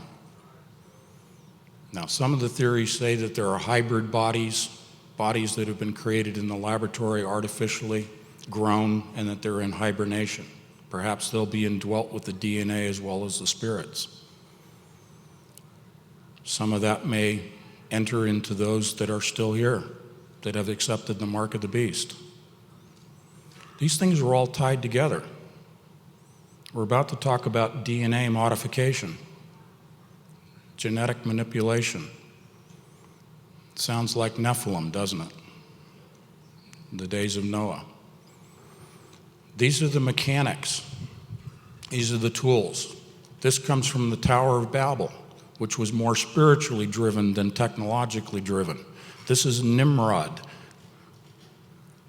Now, some of the theories say that there are hybrid bodies that have been created in the laboratory artificially, grown, and that they're in hibernation. Perhaps they'll be indwelt with the DNA as well as the spirits. Some of that may enter into those that are still here, that have accepted the mark of the beast. These things are all tied together. We're about to talk about DNA modification, genetic manipulation. Sounds like Nephilim, doesn't it? The days of Noah. These are the mechanics. These are the tools. This comes from the Tower of Babel, which was more spiritually driven than technologically driven. This is Nimrod,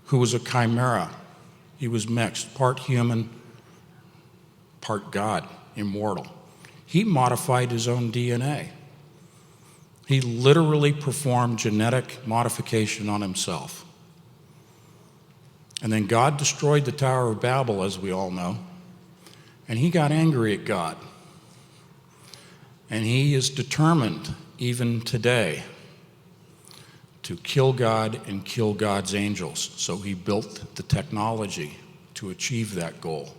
who was a chimera. He was mixed, part human, part God, immortal. He modified his own DNA. He literally performed genetic modification on himself. And then God destroyed the Tower of Babel, as we all know, and he got angry at God. And he is determined, even today, to kill God and kill God's angels. So he built the technology to achieve that goal.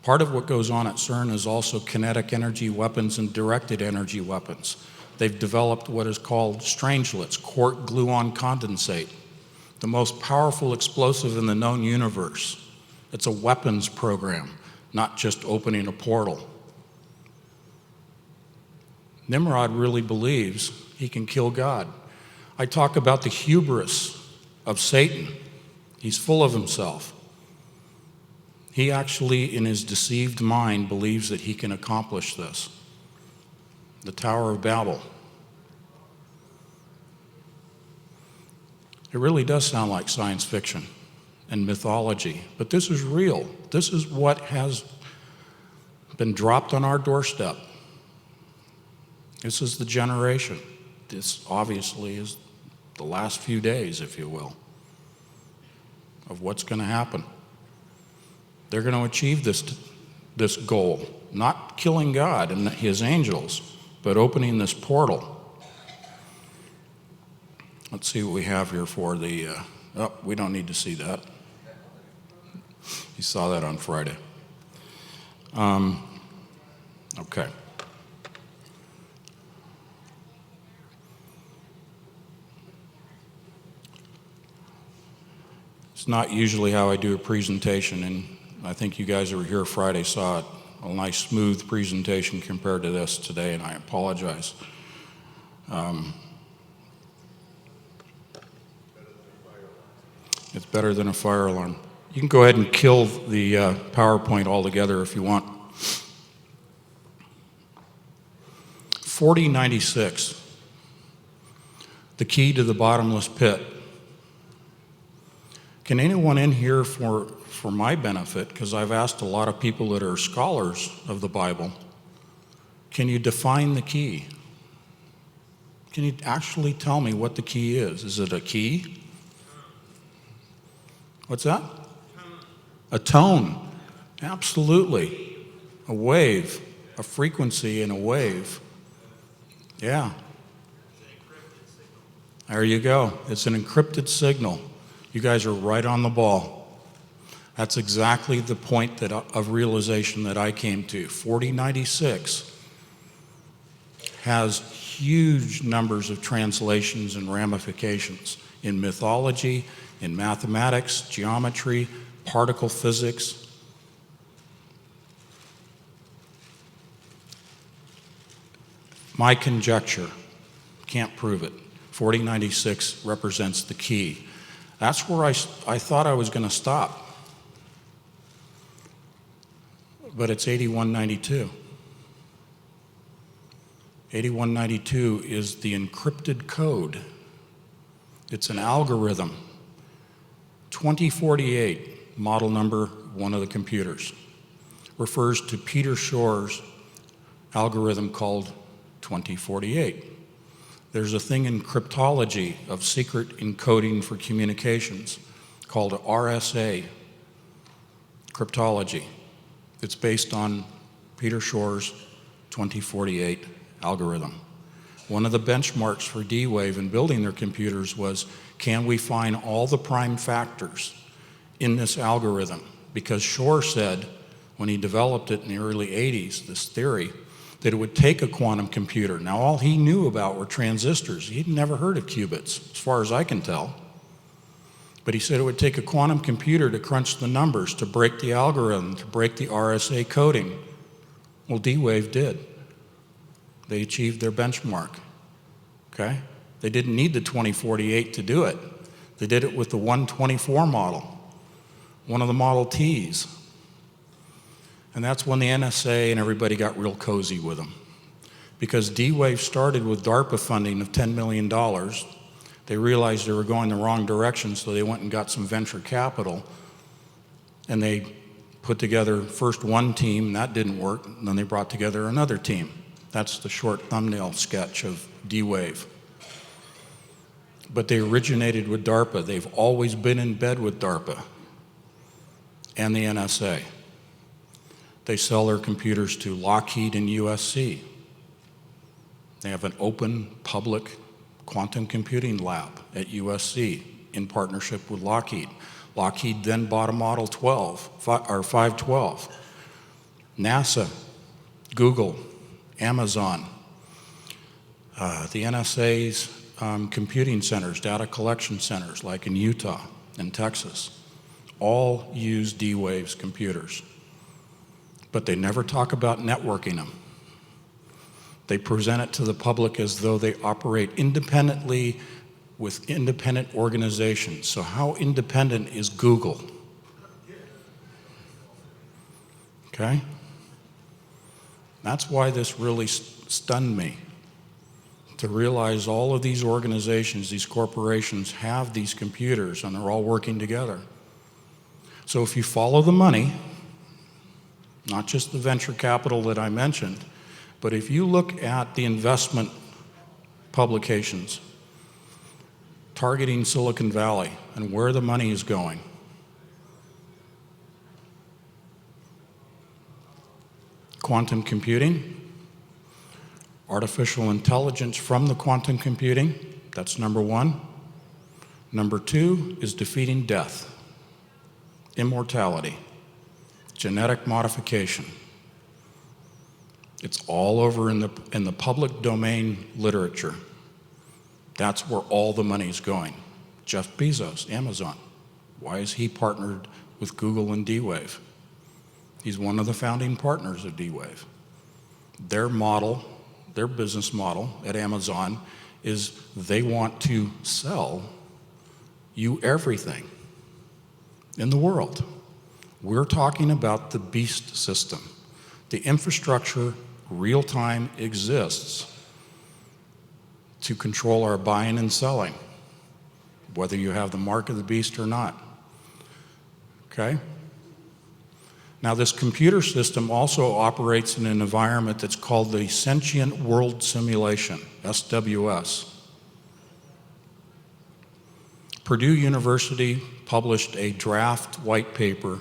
Part of what goes on at CERN is also kinetic energy weapons and directed energy weapons. They've developed what is called strangelets, quark gluon condensate, the most powerful explosive in the known universe. It's a weapons program, not just opening a portal. Nimrod really believes he can kill God. I talk about the hubris of Satan. He's full of himself. He actually, in his deceived mind, believes that he can accomplish this. The Tower of Babel. It really does sound like science fiction and mythology, but this is real. This is what has been dropped on our doorstep. This is the generation. This obviously is the last few days, if you will, of what's going to happen. They're going to achieve this goal, not killing God and his angels, but opening this portal. Let's see what we have here for the, we don't need to see that. You saw that on Friday. Okay. It's not usually how I do a presentation, and I think you guys who were here Friday saw it. A nice smooth presentation compared to this today, and I apologize. It's better than a fire alarm. You can go ahead and kill the PowerPoint altogether if you want. 4096, the key to the bottomless pit. Can anyone in here, for my benefit, because I've asked a lot of people that are scholars of the Bible, can you define the key? Can you actually tell me what the key is? Is it a key? What's that? A tone. Absolutely. A wave, a frequency and a wave. Yeah. There you go. It's an encrypted signal. You guys are right on the ball. That's exactly the point of realization that I came to. 4096 has huge numbers of translations and ramifications in mythology, in mathematics, geometry, particle physics. My conjecture, can't prove it, 4096 represents the key. That's where I thought I was going to stop. But it's 8192. 8192 is the encrypted code. It's an algorithm. 2048, model number one of the computers, refers to Peter Shor's algorithm called 2048. There's a thing in cryptology of secret encoding for communications called RSA cryptology. It's based on Peter Shor's 2048 algorithm. One of the benchmarks for D-Wave in building their computers was, can we find all the prime factors in this algorithm? Because Shor said, when he developed it in the early 80s, this theory, that it would take a quantum computer. Now, all he knew about were transistors. He'd never heard of qubits, as far as I can tell. But he said it would take a quantum computer to crunch the numbers, to break the algorithm, to break the RSA coding. Well, D-Wave did. They achieved their benchmark, okay? They didn't need the 2048 to do it. They did it with the 124 model. one of the Model Ts. And that's when the NSA and everybody got real cozy with them. Because D-Wave started with DARPA funding of $10 million. They realized they were going the wrong direction, so they went and got some venture capital. And they put together first one team, that didn't work, and then they brought together another team. That's the short thumbnail sketch of D-Wave. But they originated with DARPA. They've always been in bed with DARPA and the NSA. They sell their computers to Lockheed and USC. They have an open, public quantum computing lab at USC in partnership with Lockheed. Lockheed then bought a Model 12, or 512. NASA, Google, Amazon, the NSA's computing centers, data collection centers, like in Utah and Texas, all use D-Wave's computers. But they never talk about networking them. They present it to the public as though they operate independently with independent organizations. So how independent is Google? Okay? That's why this really stunned me, to realize all of these organizations, these corporations have these computers and they're all working together. So if you follow the money, not just the venture capital that I mentioned, but if you look at the investment publications targeting Silicon Valley and where the money is going, quantum computing, artificial intelligence from the quantum computing, that's number one. Number two is defeating death, immortality, genetic modification. It's all over in the public domain literature. That's where all the money's going. Jeff Bezos, Amazon. Why is he partnered with Google and D-Wave? He's one of the founding partners of D-Wave. Their model, their business model at Amazon is they want to sell you everything in the world. We're talking about the beast system. The infrastructure, real time, exists to control our buying and selling, whether you have the mark of the beast or not. Okay? Now, this computer system also operates in an environment that's called the Sentient World Simulation, SWS. Purdue University published a draft white paper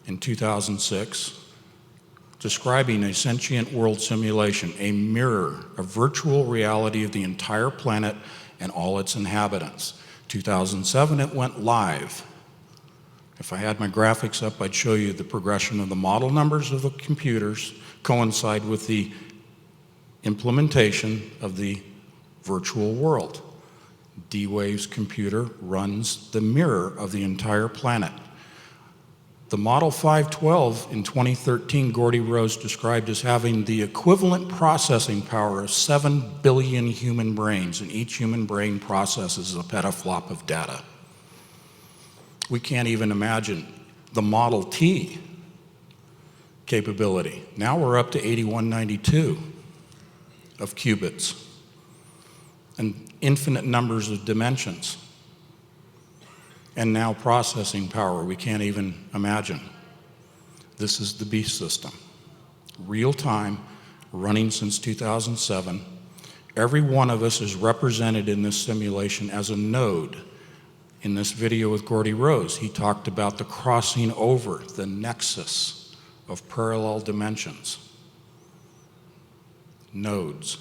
in 2006 describing a sentient world simulation, a mirror, a virtual reality of the entire planet and all its inhabitants. 2007, it went live. If I had my graphics up, I'd show you the progression of the model numbers of the computers coincide with the implementation of the virtual world. D-Wave's computer runs the mirror of the entire planet. The Model 512 in 2013, Gordy Rose described as having the equivalent processing power of 7 billion human brains, and each human brain processes a petaflop of data. We can't even imagine the Model T capability. Now we're up to 8192 of qubits and infinite numbers of dimensions. And now processing power we can't even imagine. This is the beast system. Real time, running since 2007. Every one of us is represented in this simulation as a node. In this video with Gordy Rose, he talked about the crossing over, the nexus of parallel dimensions. Nodes.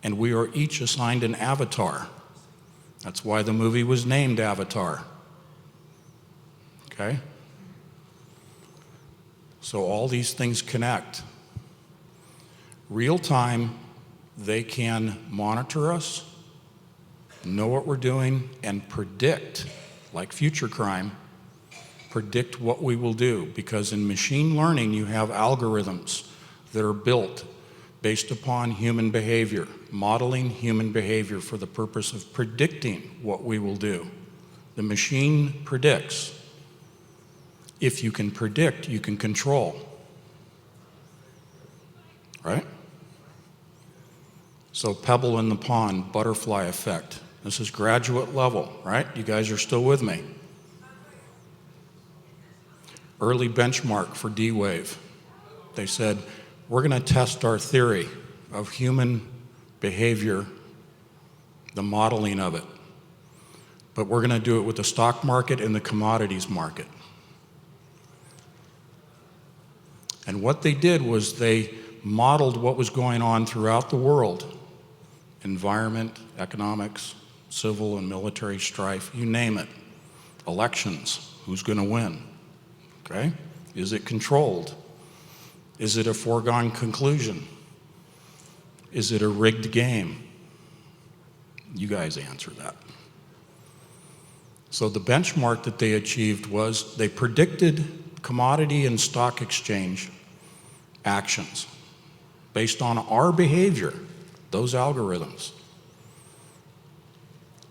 And we are each assigned an avatar. That's why the movie was named Avatar. Okay? So all these things connect. Real time, they can monitor us, know what we're doing, and predict, like future crime, predict what we will do. Because in machine learning, you have algorithms that are built based upon human behavior, modeling human behavior for the purpose of predicting what we will do. The machine predicts. If you can predict, you can control. Right? So pebble in the pond, butterfly effect. This is graduate level, right? You guys are still with me. Early benchmark for D-Wave. They said, we're going to test our theory of human behavior, the modeling of it. But we're going to do it with the stock market and the commodities market. And what they did was they modeled what was going on throughout the world. Environment, economics, civil and military strife, you name it. Elections, who's going to win? Okay? Is it controlled? Is it a foregone conclusion? Is it a rigged game? You guys answer that. So the benchmark that they achieved was they predicted commodity and stock exchange actions based on our behavior, those algorithms.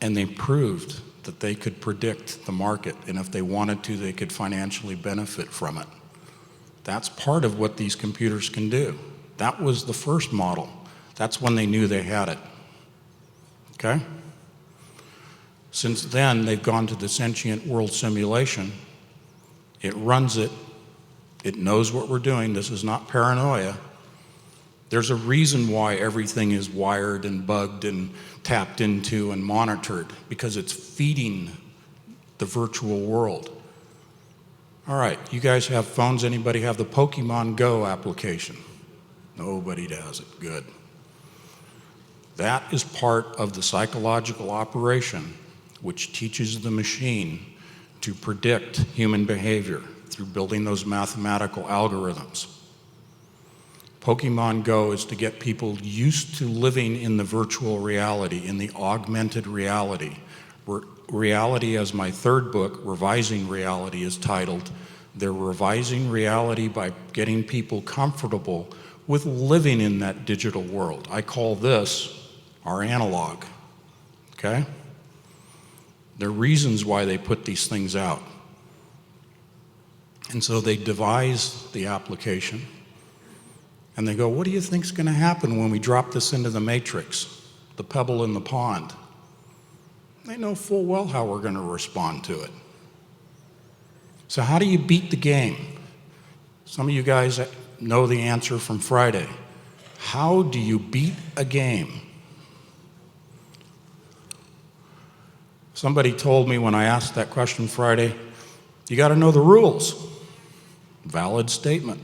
And they proved that they could predict the market, and if they wanted to, they could financially benefit from it. That's part of what these computers can do. That was the first model. That's when they knew they had it. Okay? Since then, they've gone to the sentient world simulation. It runs it. It knows what we're doing. This is not paranoia. There's a reason why everything is wired and bugged and tapped into and monitored, because it's feeding the virtual world. All right, you guys have phones. Anybody have the Pokemon Go application? Nobody does it. Good. That is part of the psychological operation which teaches the machine to predict human behavior through building those mathematical algorithms. Pokemon Go is to get people used to living in the virtual reality, in the augmented reality. Reality, as my third book, Revising Reality, is titled. They're revising reality by getting people comfortable with living in that digital world. I call this our analog, okay? There are reasons why they put these things out. And so they devise the application, and they go, what do you think's going to happen when we drop this into the matrix, the pebble in the pond? They know full well how we're going to respond to it. So how do you beat the game? Some of you guys know the answer from Friday. How do you beat a game? Somebody told me when I asked that question Friday, you got to know the rules. Valid statement.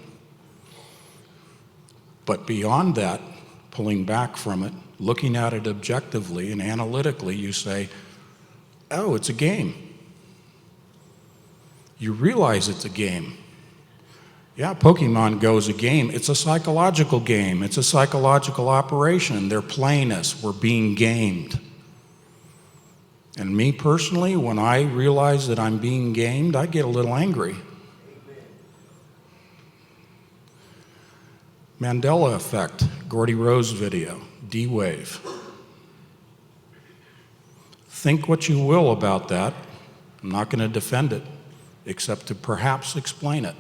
But beyond that, pulling back from it, looking at it objectively and analytically, you say, oh, it's a game. You realize it's a game. Yeah, Pokemon Go is a game. It's a psychological game. It's a psychological operation. They're playing us. We're being gamed. And me personally, when I realize that I'm being gamed, I get a little angry. Mandela effect, Gordy Rose video, D-Wave. Think what you will about that. I'm not going to defend it, except to perhaps explain it.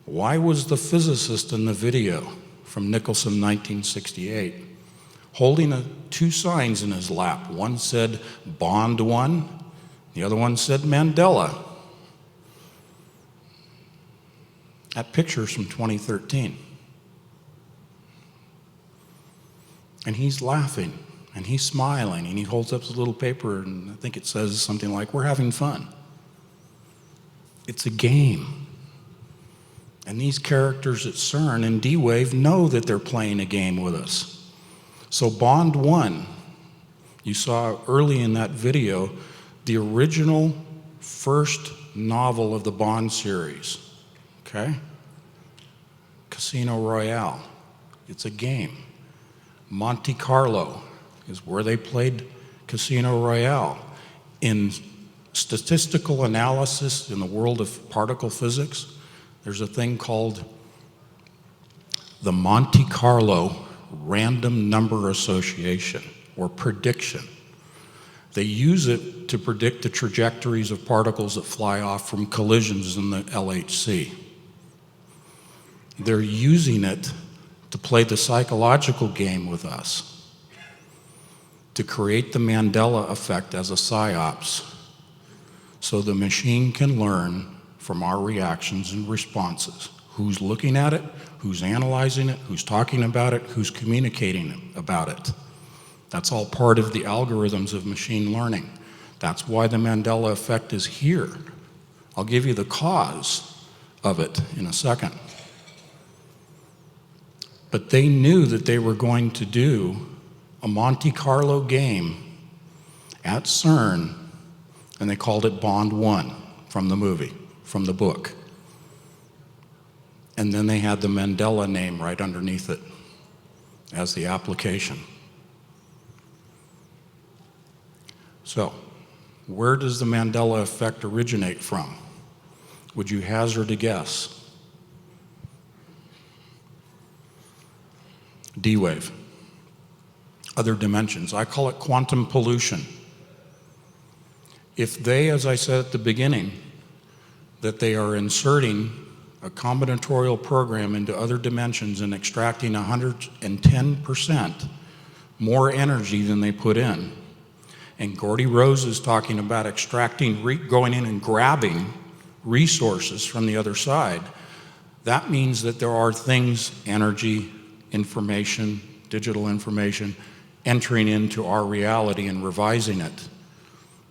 Why was the physicist in the video from Nicholson 1968 holding two signs in his lap? One said Bond 1, the other one said Mandela. That picture's from 2013. And he's laughing, and he's smiling, and he holds up his little paper, and I think it says something like, we're having fun. It's a game. And these characters at CERN and D-Wave know that they're playing a game with us. So Bond 1, you saw early in that video, the original first novel of the Bond series, okay? Casino Royale. It's a game. Monte Carlo is where they played Casino Royale. In statistical analysis in the world of particle physics, there's a thing called the Monte Carlo random number association or prediction. They use it to predict the trajectories of particles that fly off from collisions in the LHC. They're using it to play the psychological game with us, to create the Mandela effect as a psyops, so the machine can learn from our reactions and responses. Who's looking at it, who's analyzing it, who's talking about it, who's communicating about it. That's all part of the algorithms of machine learning. That's why the Mandela effect is here. I'll give you the cause of it in a second. But they knew that they were going to do a Monte Carlo game at CERN, and they called it Bond 1 from the movie, from the book. And then they had the Mandela name right underneath it as the application. So, where does the Mandela effect originate from? Would you hazard a guess? D-wave. Other dimensions. I call it quantum pollution. If they, as I said at the beginning, that they are inserting a combinatorial program into other dimensions and extracting 110% more energy than they put in, and Gordy Rose is talking about extracting, going in and grabbing resources from the other side, that means that there are things, energy, information, digital information, entering into our reality and revising it,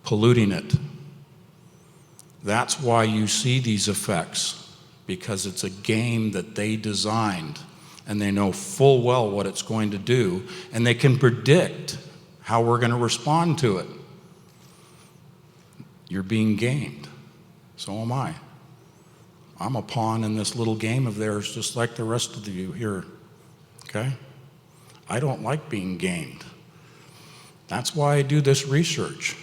polluting it. That's why you see these effects, because it's a game that they designed, and they know full well what it's going to do, and they can predict how we're going to respond to it. You're being gamed. So am I. I'm a pawn in this little game of theirs, just like the rest of you here. Okay? I don't like being gamed. That's why I do this research.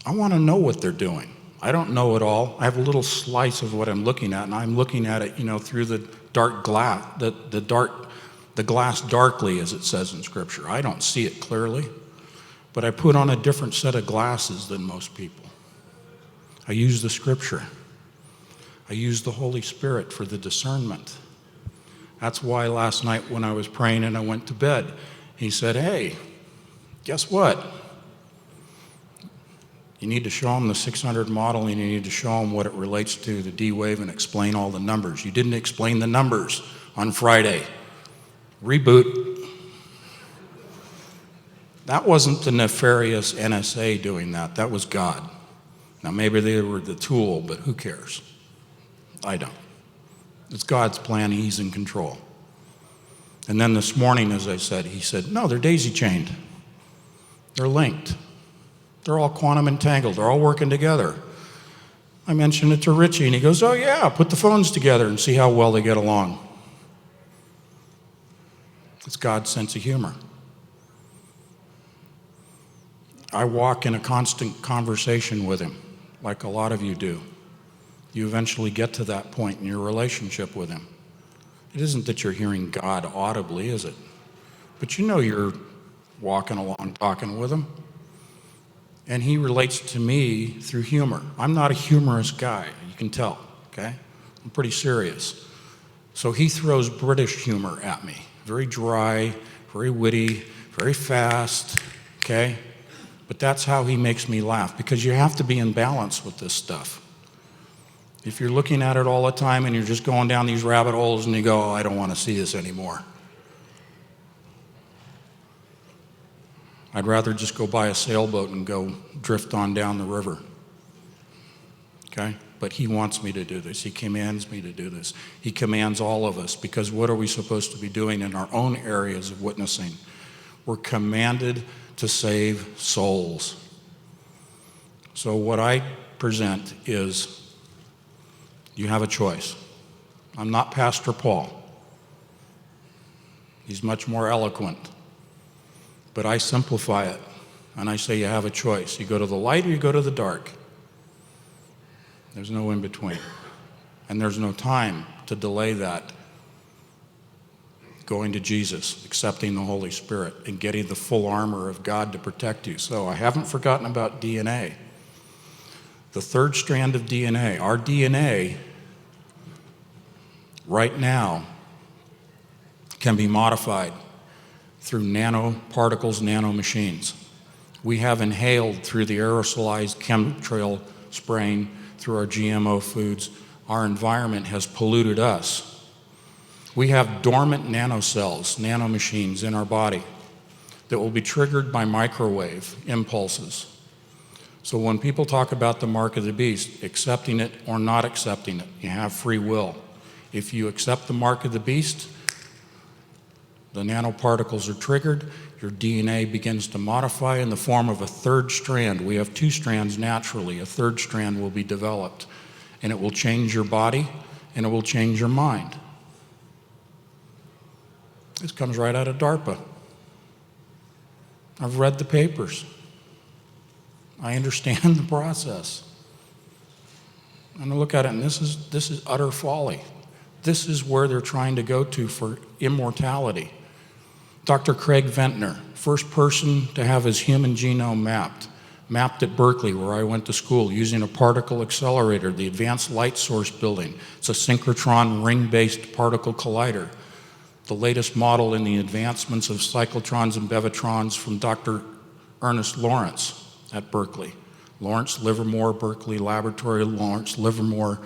I want to know what they're doing. I don't know it all. I have a little slice of what I'm looking at, and I'm looking at it, through the dark glass, the glass darkly, as it says in Scripture. I don't see it clearly, but I put on a different set of glasses than most people. I use the Scripture. I use the Holy Spirit for the discernment. That's why last night when I was praying and I went to bed, he said, hey, guess what? You need to show them the 600 model, and you need to show them what it relates to the D-wave and explain all the numbers. You didn't explain the numbers on Friday. Reboot. That wasn't the nefarious NSA doing that. That was God. Now, maybe they were the tool, but who cares? I don't. It's God's plan. He's in control. And then this morning, as I said, he said, no, they're daisy-chained. They're linked. They're all quantum entangled. They're all working together. I mentioned it to Richie, and he goes, oh, yeah, put the phones together and see how well they get along. It's God's sense of humor. I walk in a constant conversation with him, like a lot of you do. You eventually get to that point in your relationship with him. It isn't that you're hearing God audibly, is it? But you're walking along, talking with him. And he relates to me through humor. I'm not a humorous guy, you can tell, okay? I'm pretty serious. So he throws British humor at me. Very dry, very witty, very fast, okay? But that's how he makes me laugh, because you have to be in balance with this stuff. If you're looking at it all the time and you're just going down these rabbit holes and you go, oh, I don't want to see this anymore. I'd rather just go buy a sailboat and go drift on down the river. Okay? But he wants me to do this. He commands me to do this. He commands all of us, because what are we supposed to be doing in our own areas of witnessing? We're commanded to save souls. So what I present is, you have a choice. I'm not Pastor Paul. He's much more eloquent. But I simplify it, and I say you have a choice. You go to the light or you go to the dark. There's no in between. And there's no time to delay that. going to Jesus, accepting the Holy Spirit, and getting the full armor of God to protect you. So I haven't forgotten about DNA. The third strand of DNA, our DNA right now can be modified through nanoparticles, nanomachines. We have inhaled through the aerosolized chemtrail spraying through our GMO foods. Our environment has polluted us. We have dormant nanocells, nanomachines in our body that will be triggered by microwave impulses. So when people talk about the mark of the beast, accepting it or not accepting it, you have free will. If you accept the mark of the beast, the nanoparticles are triggered, your DNA begins to modify in the form of a third strand. We have two strands naturally. A third strand will be developed, and it will change your body, and it will change your mind. This comes right out of DARPA. I've read the papers. I understand the process. And I look at it, and this is utter folly. This is where they're trying to go to for immortality. Dr. Craig Ventnor, first person to have his human genome mapped at Berkeley, where I went to school, using a particle accelerator, the Advanced Light Source building. It's a synchrotron ring-based particle collider, the latest model in the advancements of cyclotrons and bevatrons from Dr. Ernest Lawrence at Berkeley. Lawrence Livermore Berkeley Laboratory, Lawrence Livermore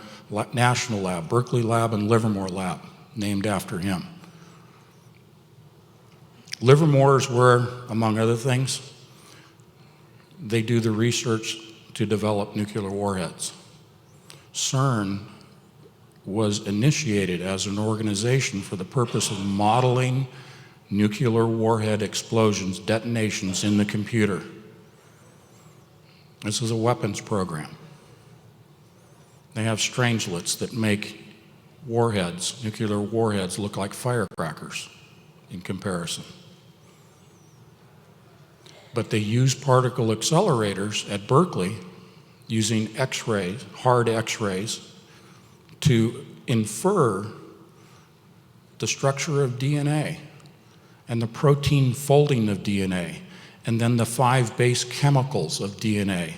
National Lab, Berkeley Lab and Livermore Lab, named after him. Livermore is where, among other things, they do the research to develop nuclear warheads. CERN was initiated as an organization for the purpose of modeling nuclear warhead explosions, detonations in the computer. This is a weapons program. They have strangelets that make warheads, nuclear warheads, look like firecrackers in comparison. But they use particle accelerators at Berkeley using X-rays, hard X-rays, to infer the structure of DNA and the protein folding of DNA, and then the 5 base chemicals of DNA.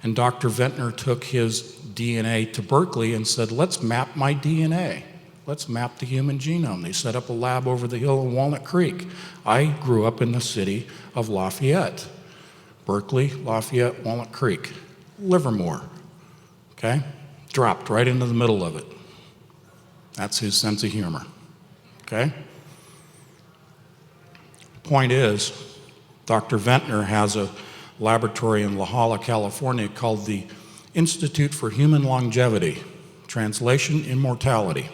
And Dr. Ventnor took his DNA to Berkeley and said, let's map my DNA. Let's map the human genome. They set up a lab over the hill in Walnut Creek. I grew up in the city of Lafayette. Berkeley, Lafayette, Walnut Creek, Livermore, okay? Dropped right into the middle of it. That's his sense of humor, okay? Point is, Dr. Ventnor has a laboratory in La Jolla, California called the Institute for Human Longevity, translation, immortality.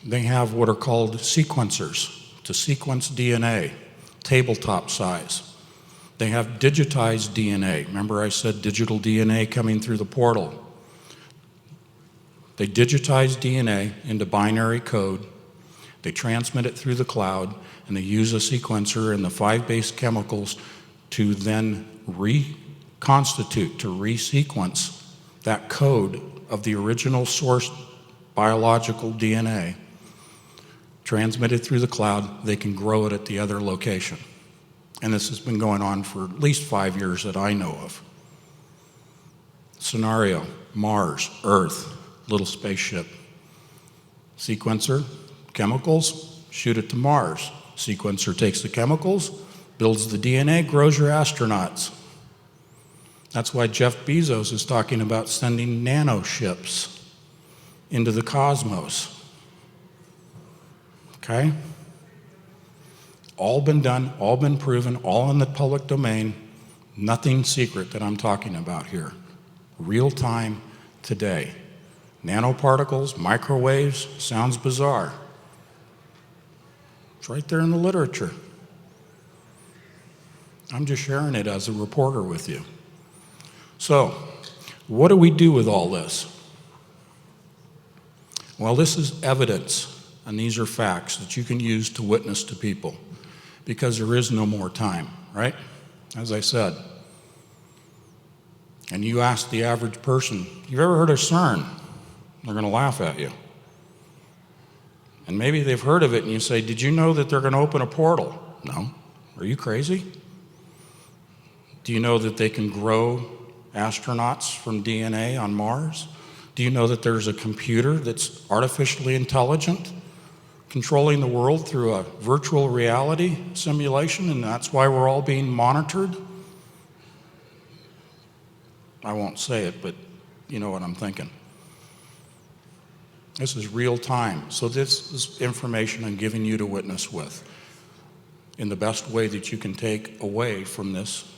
They have what are called sequencers to sequence DNA, tabletop size. They have digitized DNA. Remember I said digital DNA coming through the portal. They digitize DNA into binary code. They transmit it through the cloud, and they use a sequencer and the 5 base chemicals to then reconstitute, to resequence that code of the original source biological DNA. Transmit it through the cloud, they can grow it at the other location. And this has been going on for at least 5 years that I know of. Scenario, Mars, Earth, little spaceship. Sequencer, chemicals, shoot it to Mars. Sequencer takes the chemicals, builds the DNA, grows your astronauts. That's why Jeff Bezos is talking about sending nanoships into the cosmos. Okay? All been done, all been proven, all in the public domain. Nothing secret that I'm talking about here. Real time today. Nanoparticles, microwaves, sounds bizarre. It's right there in the literature. I'm just sharing it as a reporter with you. So, what do we do with all this? Well, this is evidence. And these are facts that you can use to witness to people, because there is no more time, right? As I said. And you ask the average person, you've ever heard of CERN? They're going to laugh at you. And maybe they've heard of it and you say, did you know that they're going to open a portal? No. Are you crazy? Do you know that they can grow astronauts from DNA on Mars? Do you know that there's a computer that's artificially intelligent, controlling the world through a virtual reality simulation, and that's why we're all being monitored? I won't say it, but you know what I'm thinking. This is real time. So this is information I'm giving you to witness with in the best way that you can take away from this,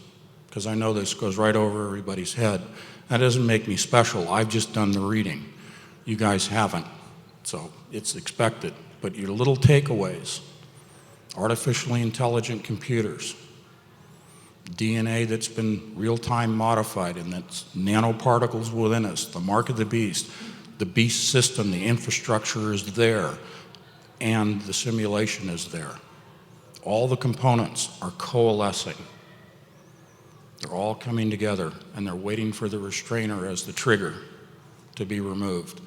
because I know this goes right over everybody's head. That doesn't make me special. I've just done the reading. You guys haven't. So it's expected. But your little takeaways: artificially intelligent computers, DNA that's been real-time modified, and that's nanoparticles within us, the mark of the beast system, the infrastructure is there, and the simulation is there. All the components are coalescing. They're all coming together, and they're waiting for the restrainer as the trigger to be removed.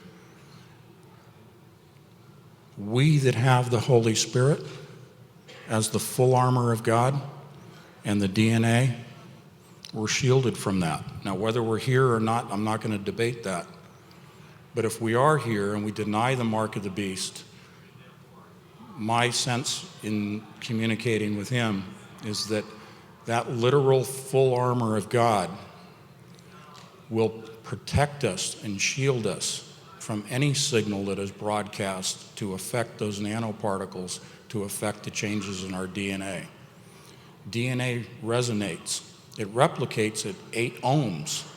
We that have the Holy Spirit as the full armor of God and the DNA, we're shielded from that. Now, whether we're here or not, I'm not going to debate that. But if we are here and we deny the mark of the beast, my sense in communicating with him is that that literal full armor of God will protect us and shield us from any signal that is broadcast to affect those nanoparticles, to affect the changes in our DNA. DNA resonates. It replicates at 8 ohms,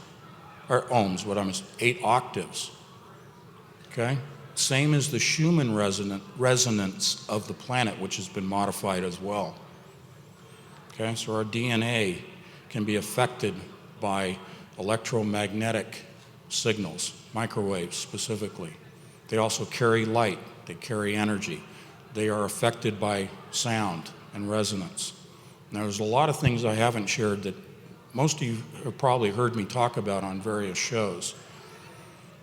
or ohms, 8 octaves. Okay? Same as the Schumann resonance of the planet, which has been modified as well. Okay, so our DNA can be affected by electromagnetic signals, microwaves specifically. They also carry light, they carry energy. They are affected by sound and resonance. Now, there's a lot of things I haven't shared that most of you have probably heard me talk about on various shows.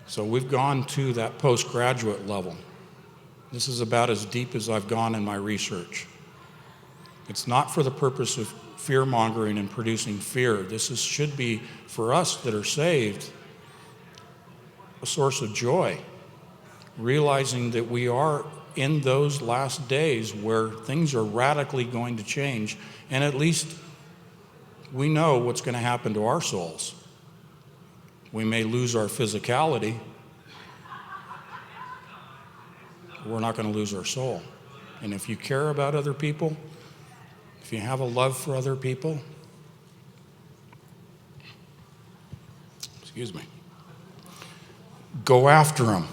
So we've gone to that postgraduate level. This is about as deep as I've gone in my research. It's not for the purpose of fear-mongering and producing fear. This should be, for us that are saved, a source of joy, realizing that we are in those last days where things are radically going to change, and at least we know what's going to happen to our souls. We may lose our physicality. We're not going to lose our soul. And if you care about other people, if you have a love for other people, go after them.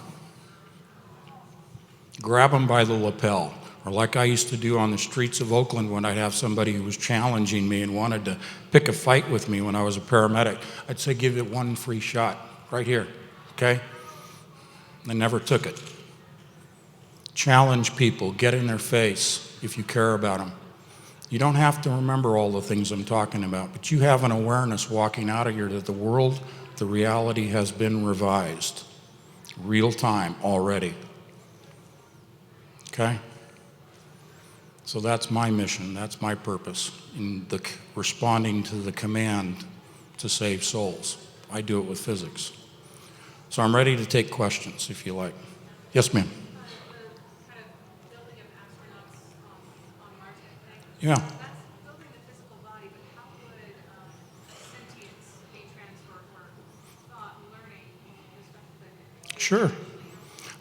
Grab them by the lapel. Or like I used to do on the streets of Oakland when I'd have somebody who was challenging me and wanted to pick a fight with me when I was a paramedic. I'd say, give it one free shot, right here, okay? They never took it. Challenge people, get in their face if you care about them. You don't have to remember all the things I'm talking about, but you have an awareness walking out of here that the world, the reality has been revised. Real time already. Okay? So that's my mission, that's my purpose in responding to the command to save souls. I do it with physics. So I'm ready to take questions if you like. Yes, ma'am. Yeah. That's building the physical body, but how would sentience be transferred or thought and learning respectively? Sure.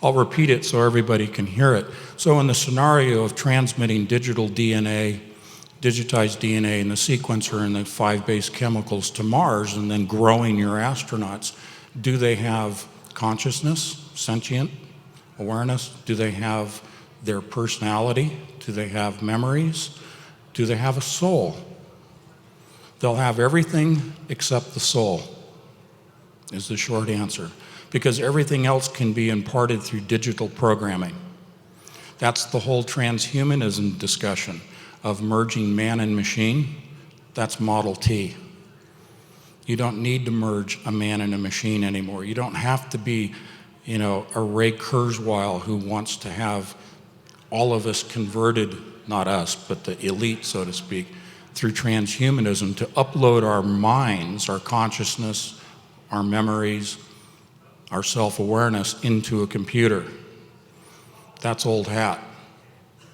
I'll repeat it so everybody can hear it. So in the scenario of transmitting digital DNA, digitized DNA in the sequencer and the 5 base chemicals to Mars and then growing your astronauts, do they have consciousness, sentient awareness? Do they have their personality? Do they have memories? Do they have a soul? They'll have everything except the soul, is the short answer, because everything else can be imparted through digital programming. That's the whole transhumanism discussion of merging man and machine. That's Model T. You don't need to merge a man and a machine anymore. You don't have to be, a Ray Kurzweil who wants to have all of us converted, not us, but the elite, so to speak, through transhumanism to upload our minds, our consciousness, our memories, our self-awareness into a computer. That's old hat.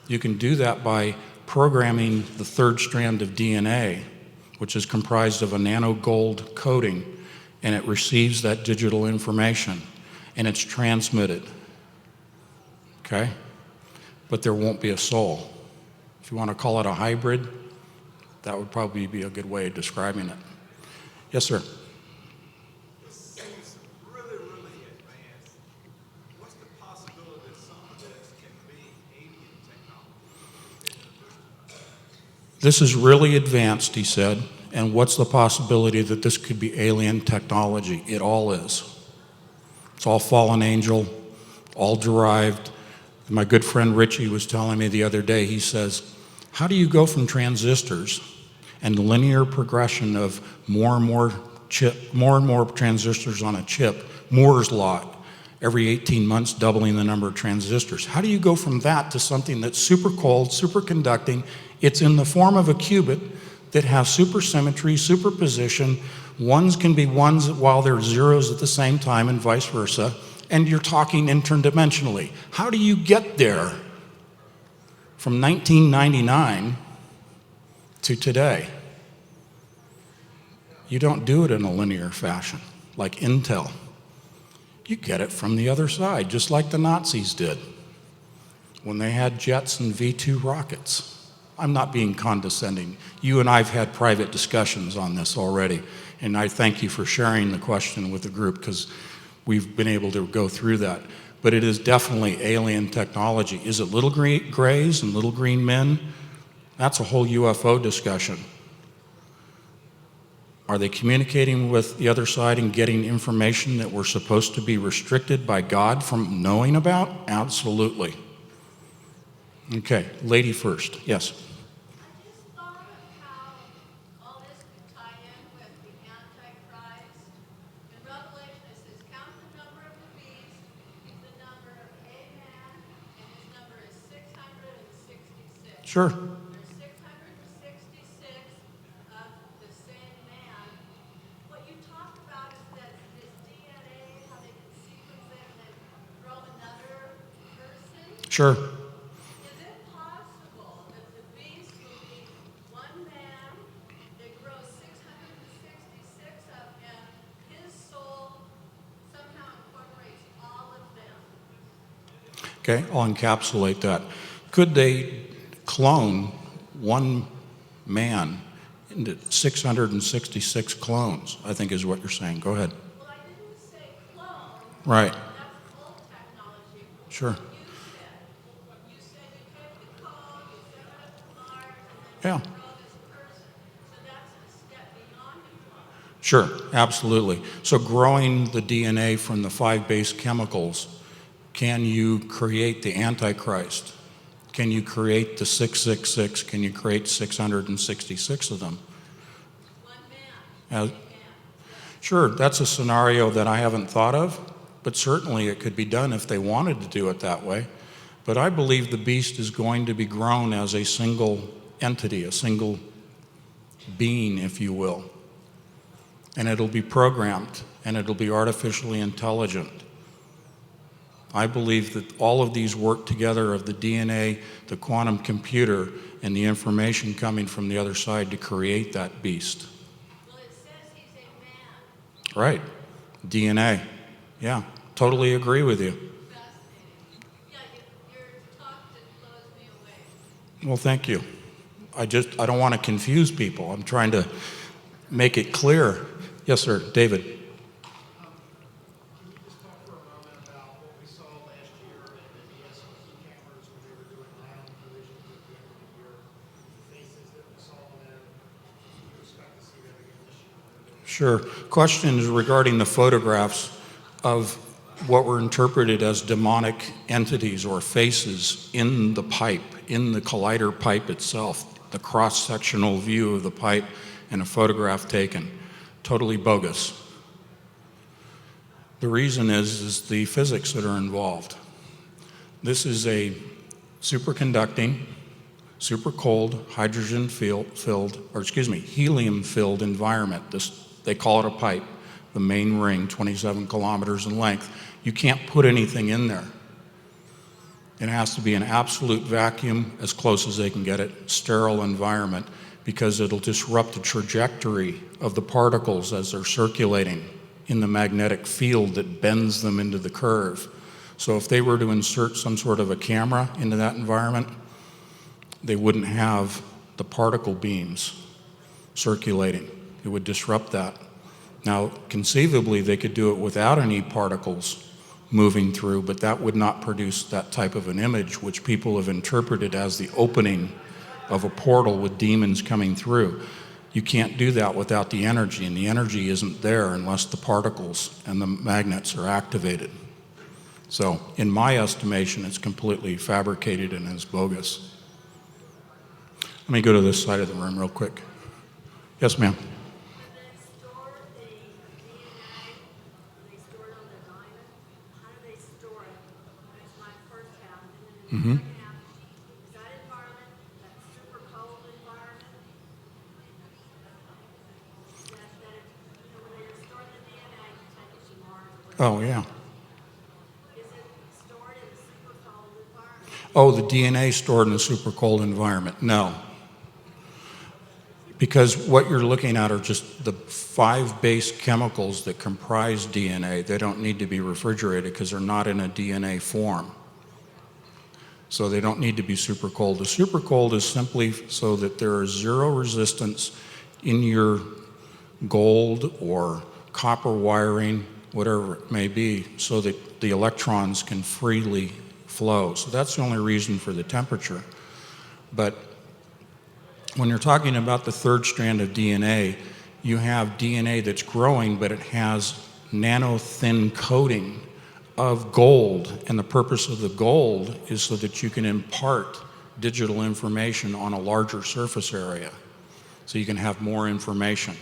You can do that by programming the third strand of DNA, which is comprised of a nanogold coating, and it receives that digital information, and it's transmitted, okay? But there won't be a soul. If you want to call it a hybrid, that would probably be a good way of describing it. Yes, sir? This seems really, really advanced. What's the possibility that some of this can be alien technology? This is really advanced, he said, and what's the possibility that this could be alien technology? It all is. It's all fallen angel, all derived. My good friend Richie was telling me the other day, he says, how do you go from transistors and the linear progression of more and more transistors on a chip, Moore's law, every 18 months doubling the number of transistors. How do you go from that to something that's super cold, superconducting? It's in the form of a qubit that has supersymmetry, superposition. Ones can be ones while they're zeros at the same time and vice versa. And you're talking interdimensionally. How do you get there from 1999 to today? You don't do it in a linear fashion like Intel. You get it from the other side, just like the Nazis did when they had jets and V-2 rockets. I'm not being condescending. You and I have had private discussions on this already, and I thank you for sharing the question with the group because we've been able to go through that. But it is definitely alien technology. Is it little grays and little green men? That's a whole UFO discussion. Are they communicating with the other side and getting information that we're supposed to be restricted by God from knowing about? Absolutely. Okay, lady first. Yes. I just thought of how all this could tie in with the Antichrist. In Revelation, it says, count the number of the beast, the number of a man, and his number is 666. Sure. There's 666 of the same man. What you talked about is that this DNA, how they can sequence it and then grow another person. Sure. Is it possible that the beast will be one man, they grow 666 of him, his soul somehow incorporates all of them? Okay, I'll encapsulate that. Could they clone one man into 666 clones, I think is what you're saying. Go ahead. Well, I didn't say clone. Right. That's old technology. Sure. You said you take the code, you send it up to Mars, and Yeah. then you grow this person. So that's a step beyond the clone. Sure, absolutely. So growing the DNA from the 5 base chemicals, can you create the Antichrist? Can you create the 666? Can you create 666 of them? One man. Sure, that's a scenario that I haven't thought of, but certainly it could be done if they wanted to do it that way. But I believe the beast is going to be grown as a single entity, a single being, if you will. And it'll be programmed, and it'll be artificially intelligent. I believe that all of these work together of the DNA, the quantum computer, and the information coming from the other side to create that beast. Well, it says he's a man. Right. DNA. Yeah, totally agree with you. Fascinating. Yeah, your talk just blows me away. Well, thank you. I don't want to confuse people. I'm trying to make it clear. Yes, sir. David. Can you just talk for a moment about what we saw last year in the DSLR cameras when they were doing ion collisions at the end of the year? The faces that we saw of them. Do you expect to see that again this year? Sure. Question is regarding the photographs of what were interpreted as demonic entities or faces in the pipe, in the collider pipe itself, the cross-sectional view of the pipe and a photograph taken. Totally bogus. The reason is the physics that are involved. This is a superconducting, super cold, helium-filled environment. They call it a pipe, the main ring, 27 kilometers in length. You can't put anything in there. It has to be an absolute vacuum, as close as they can get it, sterile environment, because it'll disrupt the trajectory of the particles as they're circulating in the magnetic field that bends them into the curve. So if they were to insert some sort of a camera into that environment, they wouldn't have the particle beams circulating. It would disrupt that. Now, conceivably, they could do it without any particles moving through, but that would not produce that type of an image, which people have interpreted as the opening of a portal with demons coming through. You can't do that without the energy, and the energy isn't there unless the particles and the magnets are activated. So, in my estimation, it's completely fabricated and is bogus. Let me go to this side of the room real quick. Yes, ma'am. When they store the DNA, when they store it on the diamond, how do they store it? That's my first half. And then the second half, is that environment, that super cold environment? When they store the DNA, take it to Mars or whatever. Oh, yeah. Is it stored in a super cold environment? Oh, the DNA stored in a super cold environment. No. Because what you're looking at are just the 5 base chemicals that comprise DNA. They don't need to be refrigerated because they're not in a DNA form. So they don't need to be super cold. The super cold is simply so that there is zero resistance in your gold or copper wiring, whatever it may be, so that the electrons can freely flow. So that's the only reason for the temperature. But when you're talking about the third strand of DNA, you have DNA that's growing, but it has nano-thin coating of gold. And the purpose of the gold is so that you can impart digital information on a larger surface area. So you can have more information.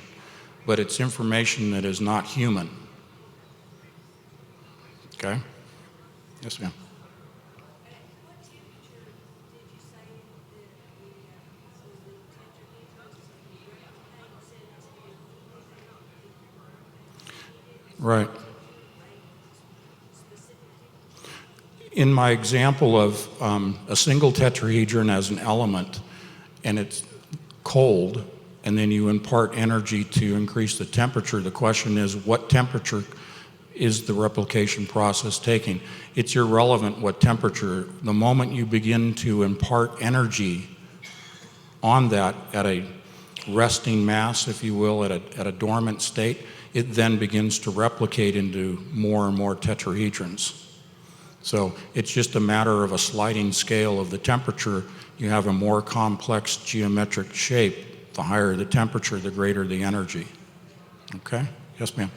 But it's information that is not human. Okay? Yes, ma'am. What temperature did you say that the Tetrahedrons? Right. In my example of a single tetrahedron as an element, and it's cold, and then you impart energy to increase the temperature, the question is, what temperature is the replication process taking? It's irrelevant what temperature. The moment you begin to impart energy on that at a resting mass, if you will, at a dormant state, it then begins to replicate into more and more tetrahedrons. So it's just a matter of a sliding scale of the temperature. You have a more complex geometric shape. The higher the temperature, the greater the energy. Okay? Yes, ma'am.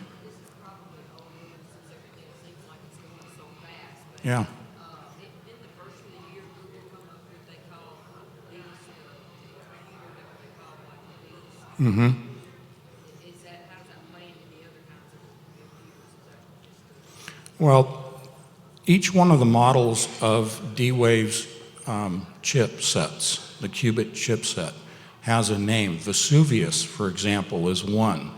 Yeah. In the first of the year, we will come up with what they call these, whatever they call like these. Mm-hmm. Is that, how does that play into the other kinds of computers? Well, each one of the models of D-Wave's chipsets, the qubit chipset, has a name. Vesuvius, for example, is one.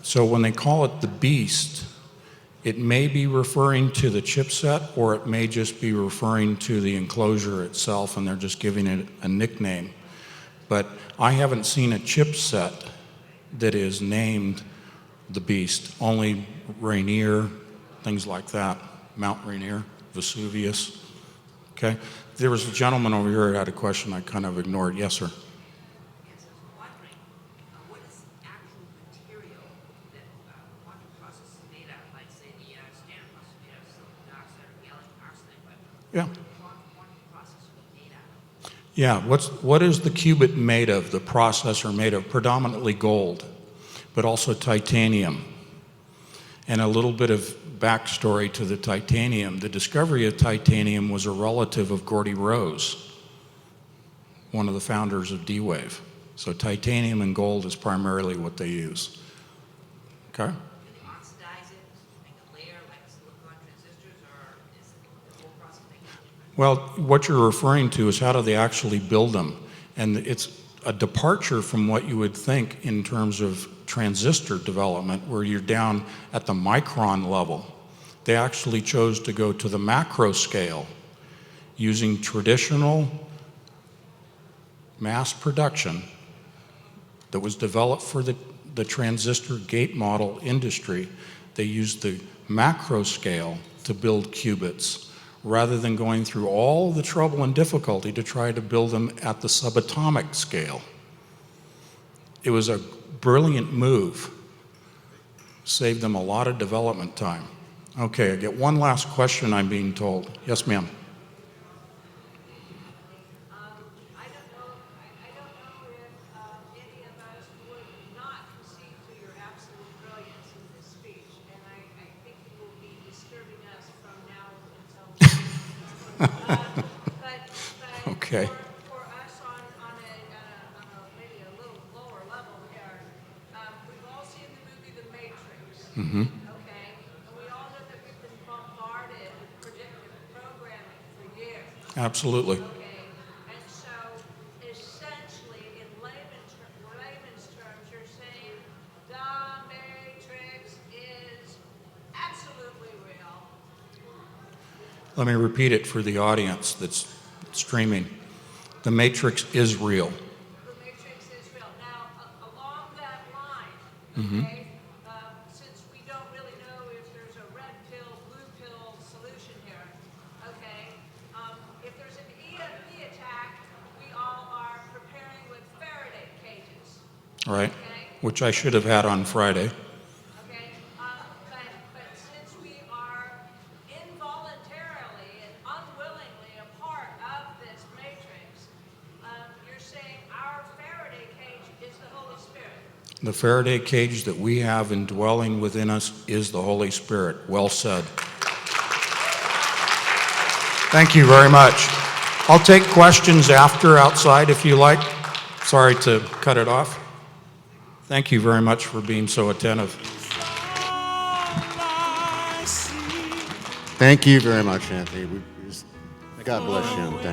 So when they call it the Beast, it may be referring to the chipset, or it may just be referring to the enclosure itself, and they're just giving it a nickname. But I haven't seen a chipset that is named the Beast, only Rainier, things like that, Mount Rainier, Vesuvius. Okay? There was a gentleman over here who had a question I kind of ignored. Yes, sir. Yes, I was wondering, what is the actual material that quantum process is made out of? Like, say, the standard process is made out of silicon dioxide or gallium arsenide, but Yeah. what would the quantum process be made out of? Yeah, what is the qubit made of, the processor made of? Predominantly gold, but also titanium. And a little bit of backstory to the titanium. The discovery of titanium was a relative of Gordy Rose, one of the founders of D-Wave. So titanium and gold is primarily what they use. Okay? Do they oxidize it, make a layer like silicon transistors, or is the whole process Well, what you're referring to is how do they actually build them? And it's a departure from what you would think in terms of transistor development, where you're down at the micron level. They actually chose to go to the macro scale using traditional mass production that was developed for the transistor gate model industry. They used the macro scale to build qubits, rather than going through all the trouble and difficulty to try to build them at the subatomic scale. It was a brilliant move. Saved them a lot of development time. Okay, I get one last question, I'm being told. Yes, ma'am. I don't know if any of us would not concede to your absolute brilliance in this speech, and I think you will be disturbing us from now until but Okay. for us on a maybe a little lower level here, we've all seen the movie The Matrix. Okay, and we all know that we've been bombarded with predictive programming for years. Absolutely. Okay, and so essentially, in layman's terms, you're saying the Matrix is absolutely real. Let me repeat it for the audience that's streaming. The Matrix is real. The Matrix is real. Now, along that line, okay, since we don't really know if there's a red pill, blue pill solution here, okay, if there's an EMP attack, we all are preparing with Faraday cages, Right? okay? Which I should have had on Friday. Okay, but since we are involuntarily and unwillingly a part of this matrix, you're saying our Faraday cage is the Holy Spirit. The Faraday cage that we have indwelling within us is the Holy Spirit. Well said. Thank you very much. I'll take questions after outside if you like. Sorry to cut it off. Thank you very much for being so attentive. Thank you very much, Anthony. God bless you. Thank you.